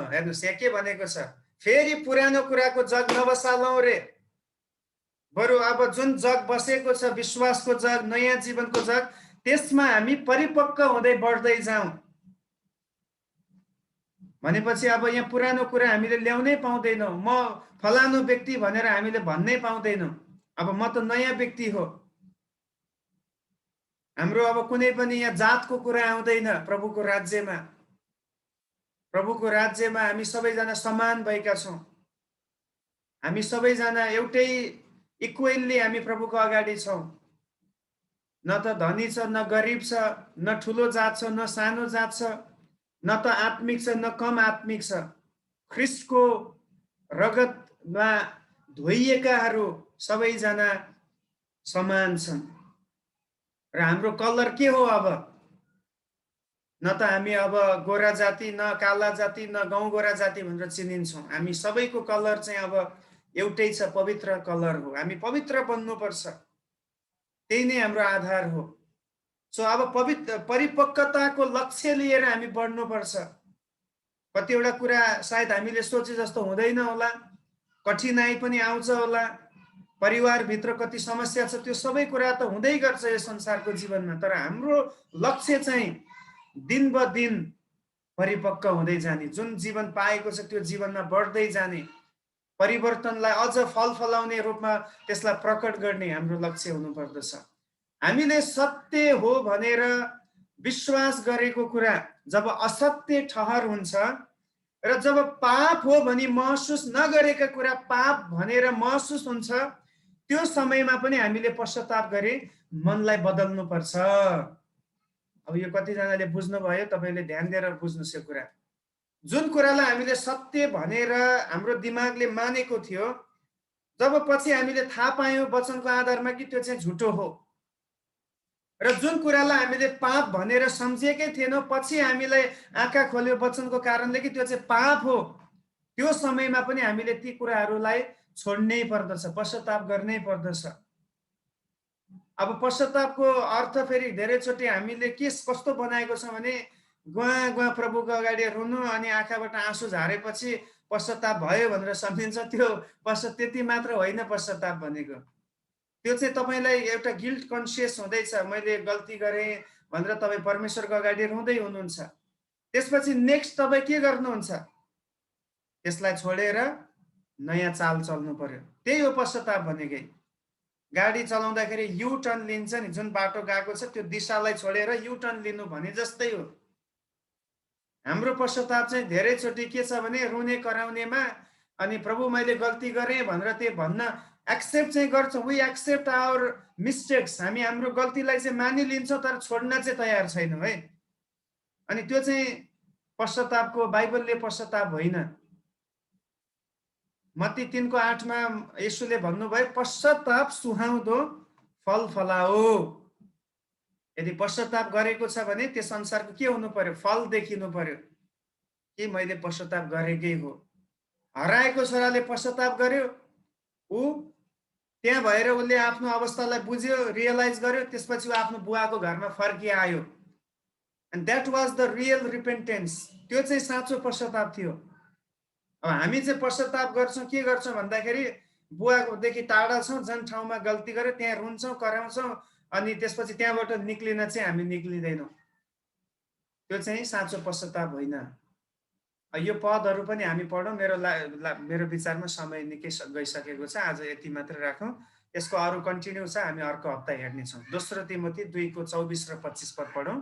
हेर्नुहोस् यहाँ के भनेको छ, फेरि पुरानो कुराको जग नबसालौँ रे, बरु अब जुन जग बसेको छ विश्वासको जग, नयाँ जीवनको जग, त्यसमा हामी परिपक्व हुँदै बढ्दै जाउँ। भनेपछि अब यहाँ पुरानो कुरा हामीले ल्याउनै पाउँदैनौँ। म फलानु व्यक्ति भनेर हामीले भन्नै पाउँदैनौँ। अब म त नयाँ व्यक्ति हो। हाम्रो अब कुनै पनि यहाँ जातको कुरा आउँदैन। प्रभुको राज्यमा हामी सबैजना समान भएका छौँ। हामी सबैजना एउटै इक्वेलली हामी प्रभुको अगाडि छौँ। न त धनी छ, न गरिब छ, न ठुलो जात छ, न सानो जात छ, न त आत्मिक छ, न कम आत्मिक छ। ख्रीष्टको रगतमा धोइएकाहरू सबैजना समान छन्। र हाम्रो कलर के हो अब? न त हामी अब गोरा जाति, न काला जाति, न गाउँ गोरा जाति भनेर चिनिन्छौँ। हामी सबैको कलर चाहिँ अब एउटै छ, पवित्र कलर हो। हामी पवित्र बन्नुपर्छ, त्यही नै हाम्रो आधार हो। सो अब परिपक्वताको लक्ष्य लिएर हामी बढ्नुपर्छ। कतिवटा कुरा सायद हामीले सोचे जस्तो हुँदैन होला, कठिनाइ पनि आउँछ होला, परिवारभित्र कति समस्या छ, त्यो सबै कुरा त हुँदै गर्छ यो संसारको जीवनमा। तर हाम्रो लक्ष्य चाहिँ दिन ब दिन परिपक्व हुँदै जाने, जुन जीवन पाएको छ त्यो जीवनमा बढ्दै जाने, परिवर्तनलाई अझ फल फलाउने रूपमा त्यसलाई प्रकट गर्ने हाम्रो लक्ष्य हुनुपर्दछ। हामीले सत्य हो भनेर विश्वास गरेको कुरा जब असत्य ठहर हुन्छ र जब पाप हो भनी महसुस नगरेका कुरा पाप भनेर महसुस हुन्छ, त्यो समयमा पनि हामीले पश्चाताप गरी मनलाई बदल्नुपर्छ। अब यो कतिजनाले बुझ्नुभयो, तपाईँले ध्यान दिएर बुझ्नुहोस् यो कुरा। जुन कुरालाई हामीले सत्य भनेर हाम्रो दिमागले मानेको थियो, जब पछि हामीले थाहा पायौँ वचनको आधारमा कि त्यो चाहिँ झुटो हो, र जुन कुरालाई हामीले पाप भनेर सम्झेकै थिएनौँ, पछि हामीलाई आँखा खोल्यो वचनको कारणले कि त्यो चाहिँ पाप हो, त्यो समयमा पनि हामीले ती कुराहरूलाई छोड्नै पर्दछ, पश्चाताप गर्नै पर्दछ। अब पश्चातापको अर्थ फेरि धेरैचोटि हामीले कस्तो बनाएको छ भने गुवा प्रभुको अगाडि रुनु अनि आँखाबाट आँसु झारेपछि पश्चाताप भयो भनेर सम्झिन्छ। त्यो त्यति मात्र होइन पश्चाताप भनेको। त्यो चाहिँ तपाईँलाई एउटा गिल्ट कन्सियस हुँदैछ, मैले गल्ती गरेँ भनेर तपाईँ परमेश्वरको अगाडि रुँदै हुनुहुन्छ। त्यसपछि नेक्स्ट तपाईँ के गर्नुहुन्छ? त्यसलाई छोडेर नयाँ चाल चल्नु पर्यो। त्यही हो पश्चाताप भनेकै। गाडी चलाउँदाखेरि यु टर्न लिन्छ नि, जुन बाटो गएको छ त्यो दिशालाई छोडेर यु टर्न लिनु भने जस्तै हो। हाम्रो पश्चाताप चाहिँ धेरैचोटि के छ भने रुने कराउनेमा, अनि प्रभु मैले गल्ती गरेँ भनेर त्यो भन्न एक्सेप्ट चाहिँ गर्छौँ। वी एक्सेप्ट आवर मिस्टेक्स, हामी हाम्रो गल्तीलाई चाहिँ मानिलिन्छौँ, तर छोड्न चाहिँ तयार छैनौँ है। अनि त्यो चाहिँ पश्चातापको बाइबलले पश्चाताप होइन। मत्ती 3 को 8 मा येशूले भन्नुभयो, पश्चाताप सुहाउँदो फल फलाओ। यदि पश्चाताप गरेको छ भने त्यस अनुसारको के हुनु पर्यो? फल देखिनु पर्यो कि मैले पश्चाताप गरेकै हो। हराएको छोराले पश्चाताप गर्यो, ऊ त्यहाँ भएर उसले आफ्नो अवस्थालाई बुझ्यो, रियलाइज गर्यो, त्यसपछि ऊ आफ्नो बुवाको घरमा फर्किआयो। And that was the real repentance. त्यो चाहिँ साँचो पश्चाताप थियो। अब हामी चाहिँ पश्चाताप गर्छौँ, के गर्छौँ भन्दाखेरि बुवादेखि टाढा छौँ, जुन ठाउँमा गल्ती गर्यो त्यहाँ रुन्छौँ, कराउँछौँ, अनि त्यसपछि त्यहाँबाट निक्लिन चाहिँ हामी निक्लिँदैनौँ। त्यो चाहिँ साँचो पश्चाताप होइन। यो पदहरू पनि हामी पढौँ। मेरो विचारमा समय निकै गइसकेको छ, आज यति मात्र राखौँ। यसको अरू कन्टिन्यू छ, हामी अर्को हप्ता हेर्नेछौँ। दोस्रो तिमोथी 2 को 24 र 25 पद पढौँ।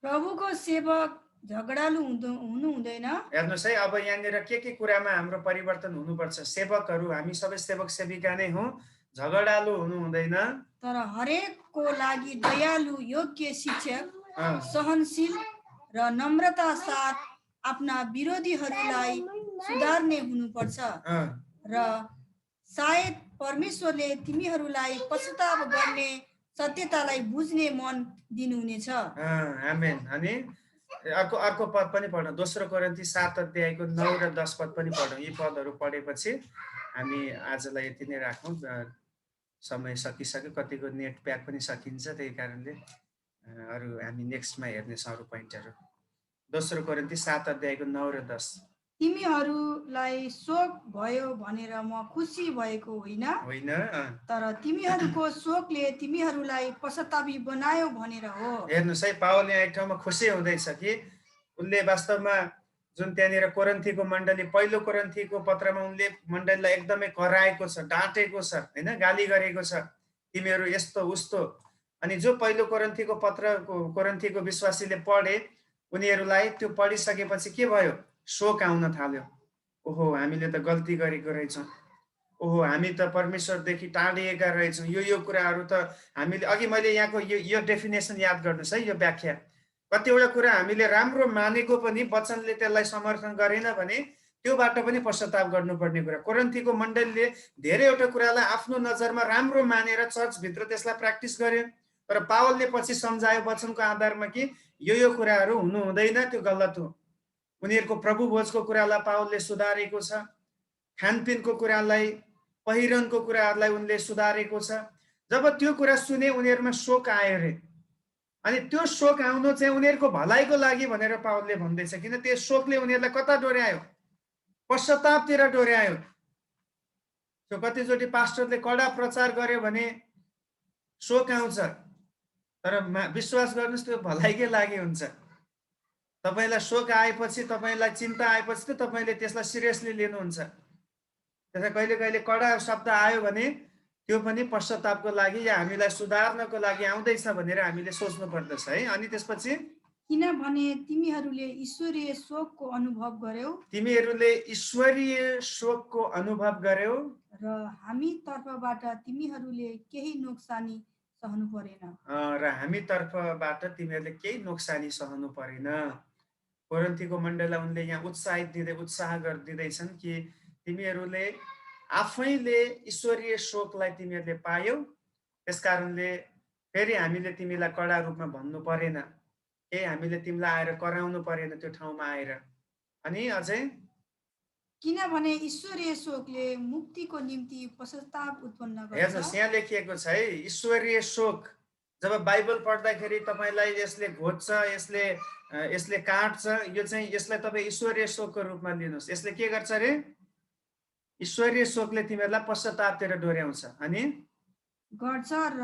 प्रभुको सेवक झगडालु हुनु हुँदैन। हेर्नुहोस् है, अब यहाँनिर के कुरामा हाम्रो परिवर्तन हुनुपर्छ। सेवकहरू हामी सबै सेवक सेविका नै हौँ, झगडालु हुनु हुँदैन, तर हरेकको लागि दयालु, योग्य शिक्षक, सहनशील र नम्रता साथ आफ्ना विरोधीहरूलाई सुधार्ने हुनुपर्छ र सायद परमेश्वरले तिमीहरूलाई पश्चाताप गर्ने सत्यतालाई बुझ्ने मन दिनुहुनेछ। आमेन। अनि अर्को अर्को पद पनि पढौँ, दोस्रो कोरिन्थी 7 अध्यायको 9 र 10 पद पनि पढौँ। यी पदहरू पढेपछि हामी आजलाई यति नै राखौँ। समय सकिसक्यो, कतिको नेट प्याक पनि सकिन्छ, त्यही कारणले अरू हामी नेक्स्टमा हेर्नेछौँ अरू पोइन्टहरू। दोस्रो कोरिन्थी 7 अध्यायको 9 र 10। तिमीहरूलाई शोक भयो भनेर म खुसी भएको होइन, तर तिमीहरूको शोकले तिमीहरूलाई पश्चातापी बनायो भनेर हो। हेर्नुहोस् है, पावलले एक ठाउँमा खुसी हुँदैछ कि उनले वास्तवमा जुन त्यहाँनिर कोरिन्थीको मण्डली, पहिलो कोरिन्थीको पत्रमा उनले मण्डलीलाई एकदमै कराएको छ, डाँटेको छ, होइन, गाली गरेको छ, तिमीहरू यस्तो उस्तो। अनि जो पहिलो कोरिन्थीको पत्रको कोरिन्थीको विश्वासीले पढे, उनीहरूलाई त्यो पढिसकेपछि के भयो? शोक आउन थाल्यो। ओहो, हामीले त गल्ती गरेको रहेछौँ, ओहो हामी त परमेश्वरदेखि टाढिएका रहेछौँ, यो कुराहरू त हामीले, अघि मैले यहाँको यो डेफिनेसन याद गर्नुहोस् है, यो व्याख्या। कतिवटा कुरा हामीले राम्रो मानेको पनि वचनले त्यसलाई समर्थन गरेन भने त्योबाट पनि पश्चाताप गर्नुपर्ने कुरा। कोरिन्थीको मण्डलीले धेरैवटा कुरालाई आफ्नो नजरमा राम्रो मानेर चर्चभित्र त्यसलाई प्र्याक्टिस गर्यो, तर पावलले पछि सम्झायो वचनको आधारमा कि यो कुराहरू हुनु हुँदैन, त्यो गलत हो। उनीहरूको प्रभु भोजको कुरालाई पावलले सुधारेको छ, खानपिनको कुरालाई, पहिरनको कुराहरूलाई उनले सुधारेको छ। जब त्यो कुरा सुने उनीहरूमा शोक आयो रे, अनि त्यो शोक आउनु चाहिँ उनीहरूको भलाइको लागि भनेर पावलले भन्दैछ, किन त्यो शोकले उनीहरूलाई कता डोर्यायो? पश्चातापतिर डोर्यायो। त्यो कतिचोटि पास्टरले कडा प्रचार गर्यो भने शोक आउँछ, तर विश्वास गर्नुहोस् त्यो भलाइकै लागि हुन्छ। तपाईँलाई शोक आएपछि, तपाईँलाई चिन्ता आएपछि त तपाईँले त्यसलाई सिरियसली लिनुहुन्छ। त्यसलाई कहिले कहिले कडा शब्द आयो भने त्यो पनि पश्चातापको लागि या हामीलाई सुधार्नको लागि आउँदैछ भनेर हामीले सोच्नु पर्दछ है। अनि त्यसपछि किनभने तिमीहरूले ईश्वरीय शोकको अनुभव गर्यौ, तिमीहरूले ईश्वरीय शोकको अनुभव गर्यौ, र हामी तर्फबाट तिमीहरूले केही नोक्सानी सहनु परेन। र हामी तर्फबाट तिमीहरूले केही नोक्सानी सहनु परेन। कोरिन्थीको मण्डलीलाई उनले यहाँ उत्साह गरिदिँदैछन् कि तिमीहरूले आफैले ईश्वरीय शोकलाई तिमीहरूले पायौ, त्यसकारणले फेरि हामीले तिमीलाई कडा रूपमा भन्नु परेन, केही हामीले तिमीलाई आएर कराउनु परेन त्यो ठाउँमा आएर। अनि अझै किनभने ईश्वरीय शोकले मुक्तिको निम्ति पश्चाताप उत्पन्न गर्छ। हेर्नुहोस्, यहाँ लेखिएको छ है, ईश्वरीय शोक। जब बाइबल पढ्दाखेरि तपाईँलाई यसले घोच्छ, यसले काट्छ, यो चाहिँ यसलाई तपाईँ ईश्वरीय शोकको रूपमा लिनुहोस्। यसले के गर्छ अरे? ईश्वरीय शोकले तिमीहरूलाई पश्चातापतिर डोर्याउँछ अनि गर्छ र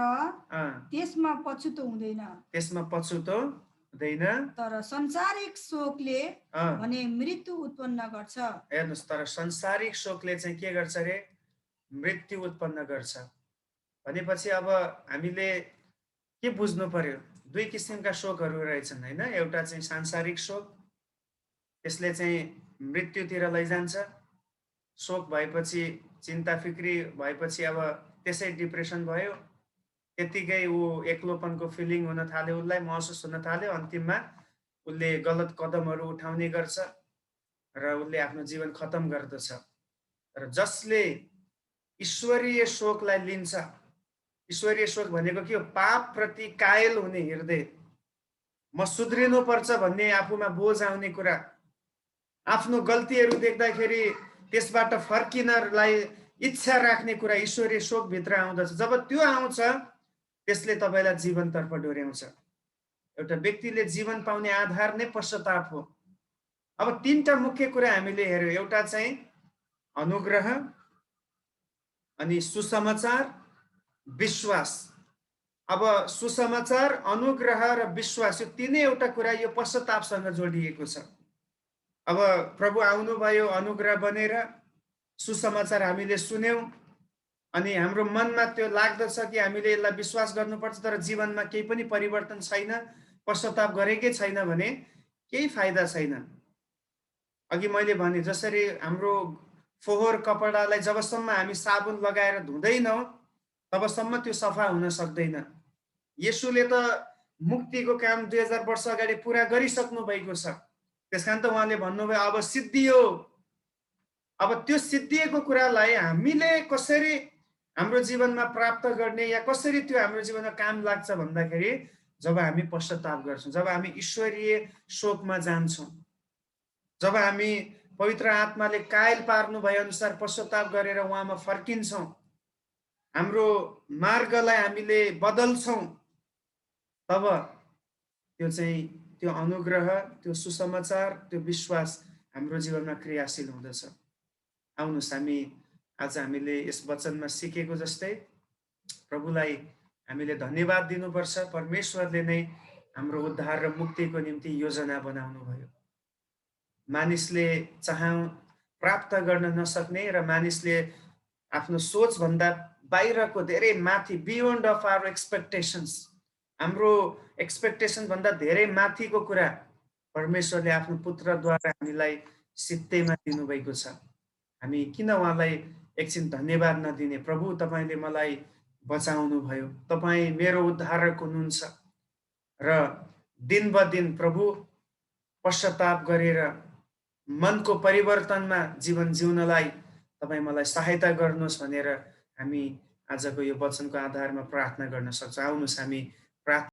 त्यसमा पछुतो हुँदैन। त्यसमा पछुतो हुँदैन। तर संसारिक शोकले भने मृत्यु उत्पन्न गर्छ। हेर्नुहोस्, तर संसारिक शोकले चाहिँ के गर्छ अरे? मृत्यु उत्पन्न गर्छ। भनेपछि अब हामीले के बुझ्नु पर्यो? दुई किसिमका शोकहरू रहेछन् होइन। एउटा चाहिँ सांसारिक शोक, त्यसले चाहिँ मृत्युतिर लैजान्छ। शोक भएपछि, चिन्ता फिक्री भएपछि अब त्यसै डिप्रेसन भयो, त्यतिकै ऊ एक्लोपनको फिलिङ हुन थाल्यो, उसलाई महसुस हुन थाल्यो, अन्तिममा उसले गलत कदमहरू उठाउने गर्छ र उसले आफ्नो जीवन खतम गर्दछ। र जसले ईश्वरीय शोकलाई लिन्छ, ईश्वरीय शोक भनेको के हो? पाप प्रति कायल हुने हृदय, म सुध्रिनु पर्छ भन्ने आफूमा बोझ आउने कुरा, आफ्नो गल्तीहरू देख्दाखेरि त्यसबाट फर्किनलाई इच्छा राख्ने कुरा ईश्वरीय शोकभित्र आउँदछ। जब त्यो आउँछ त्यसले तपाईँलाई जीवनतर्फ डोर्याउँछ। एउटा व्यक्तिले जीवन पाउने आधार नै पश्चाताप हो। अब तीनटा मुख्य कुरा हामीले हेर्यौँ, एउटा चाहिँ अनुग्रह, अनि सुसमाचार, विश्वास। अब सुसमाचार, अनुग्रह र विश्वास, यो तीनैवटा कुरा यो पश्चातापसँग जोडिएको छ। अब प्रभु आउनुभयो अनुग्रह बनेर, सुसमाचार हामीले सुन्यौँ, अनि हाम्रो मनमा त्यो लाग्दछ कि हामीले यसलाई विश्वास गर्नुपर्छ, तर जीवनमा केही पनि परिवर्तन छैन, पश्चाताप गरेकै छैन भने केही फाइदा छैन। अघि मैले भने जसरी हाम्रो फोहोर कपडालाई जबसम्म हामी साबुन लगाएर धुँदैनौँ तबसम्म त्यो सफा हुन सक्दैन। येशूले त मुक्तिको काम 2000 वर्ष अगाडि पुरा गरिसक्नु भएको छ। त्यसकारण त उहाँले भन्नुभयो अब सिद्धियो। अब त्यो सिद्धिएको कुरालाई हामीले कसरी हाम्रो जीवनमा प्राप्त गर्ने या कसरी त्यो हाम्रो जीवनमा काम लाग्छ भन्दाखेरि जब हामी पश्चाताप गर्छौँ, जब हामी ईश्वरीय शोकमा जान्छौँ, जब हामी पवित्र आत्माले कायल पार्नु भए अनुसार पश्चाताप गरेर उहाँमा फर्किन्छौँ, हाम्रो मार्गलाई हामीले बदल्छौँ, तब त्यो चाहिँ त्यो अनुग्रह, त्यो सुसमाचार, त्यो विश्वास हाम्रो जीवनमा क्रियाशील हुँदछ। आउनुहोस् आज हामीले यस वचनमा सिकेको जस्तै प्रभुलाई हामीले धन्यवाद दिनुपर्छ। परमेश्वरले नै हाम्रो उद्धार र मुक्तिको निम्ति योजना बनाउनु भयो। मानिसले प्राप्त गर्न नसक्ने र मानिसले आफ्नो सोचभन्दा बाहिरको धेरै माथि, बियोन्ड अफ आवर एक्सपेक्टेसन्स, हाम्रो एक्सपेक्टेसन भन्दा धेरै माथिको कुरा परमेश्वरले आफ्नो पुत्रद्वारा हामीलाई सित्तैमा दिनुभएको छ। हामी किन उहाँलाई एकछिन धन्यवाद नदिने? प्रभु, तपाईँले मलाई बचाउनु भयो, तपाईँ मेरो उद्धारक हुनुहुन्छ र दिन बदिन प्रभु पश्चाताप गरेर मनको परिवर्तनमा जीवन जिउनलाई तपाईँ मलाई सहायता गर्नुहोस् भनेर हामी आजको यो वचनको आधारमा प्रार्थना गर्न सक्छौँ। आउनुहोस् हामी प्रार्थना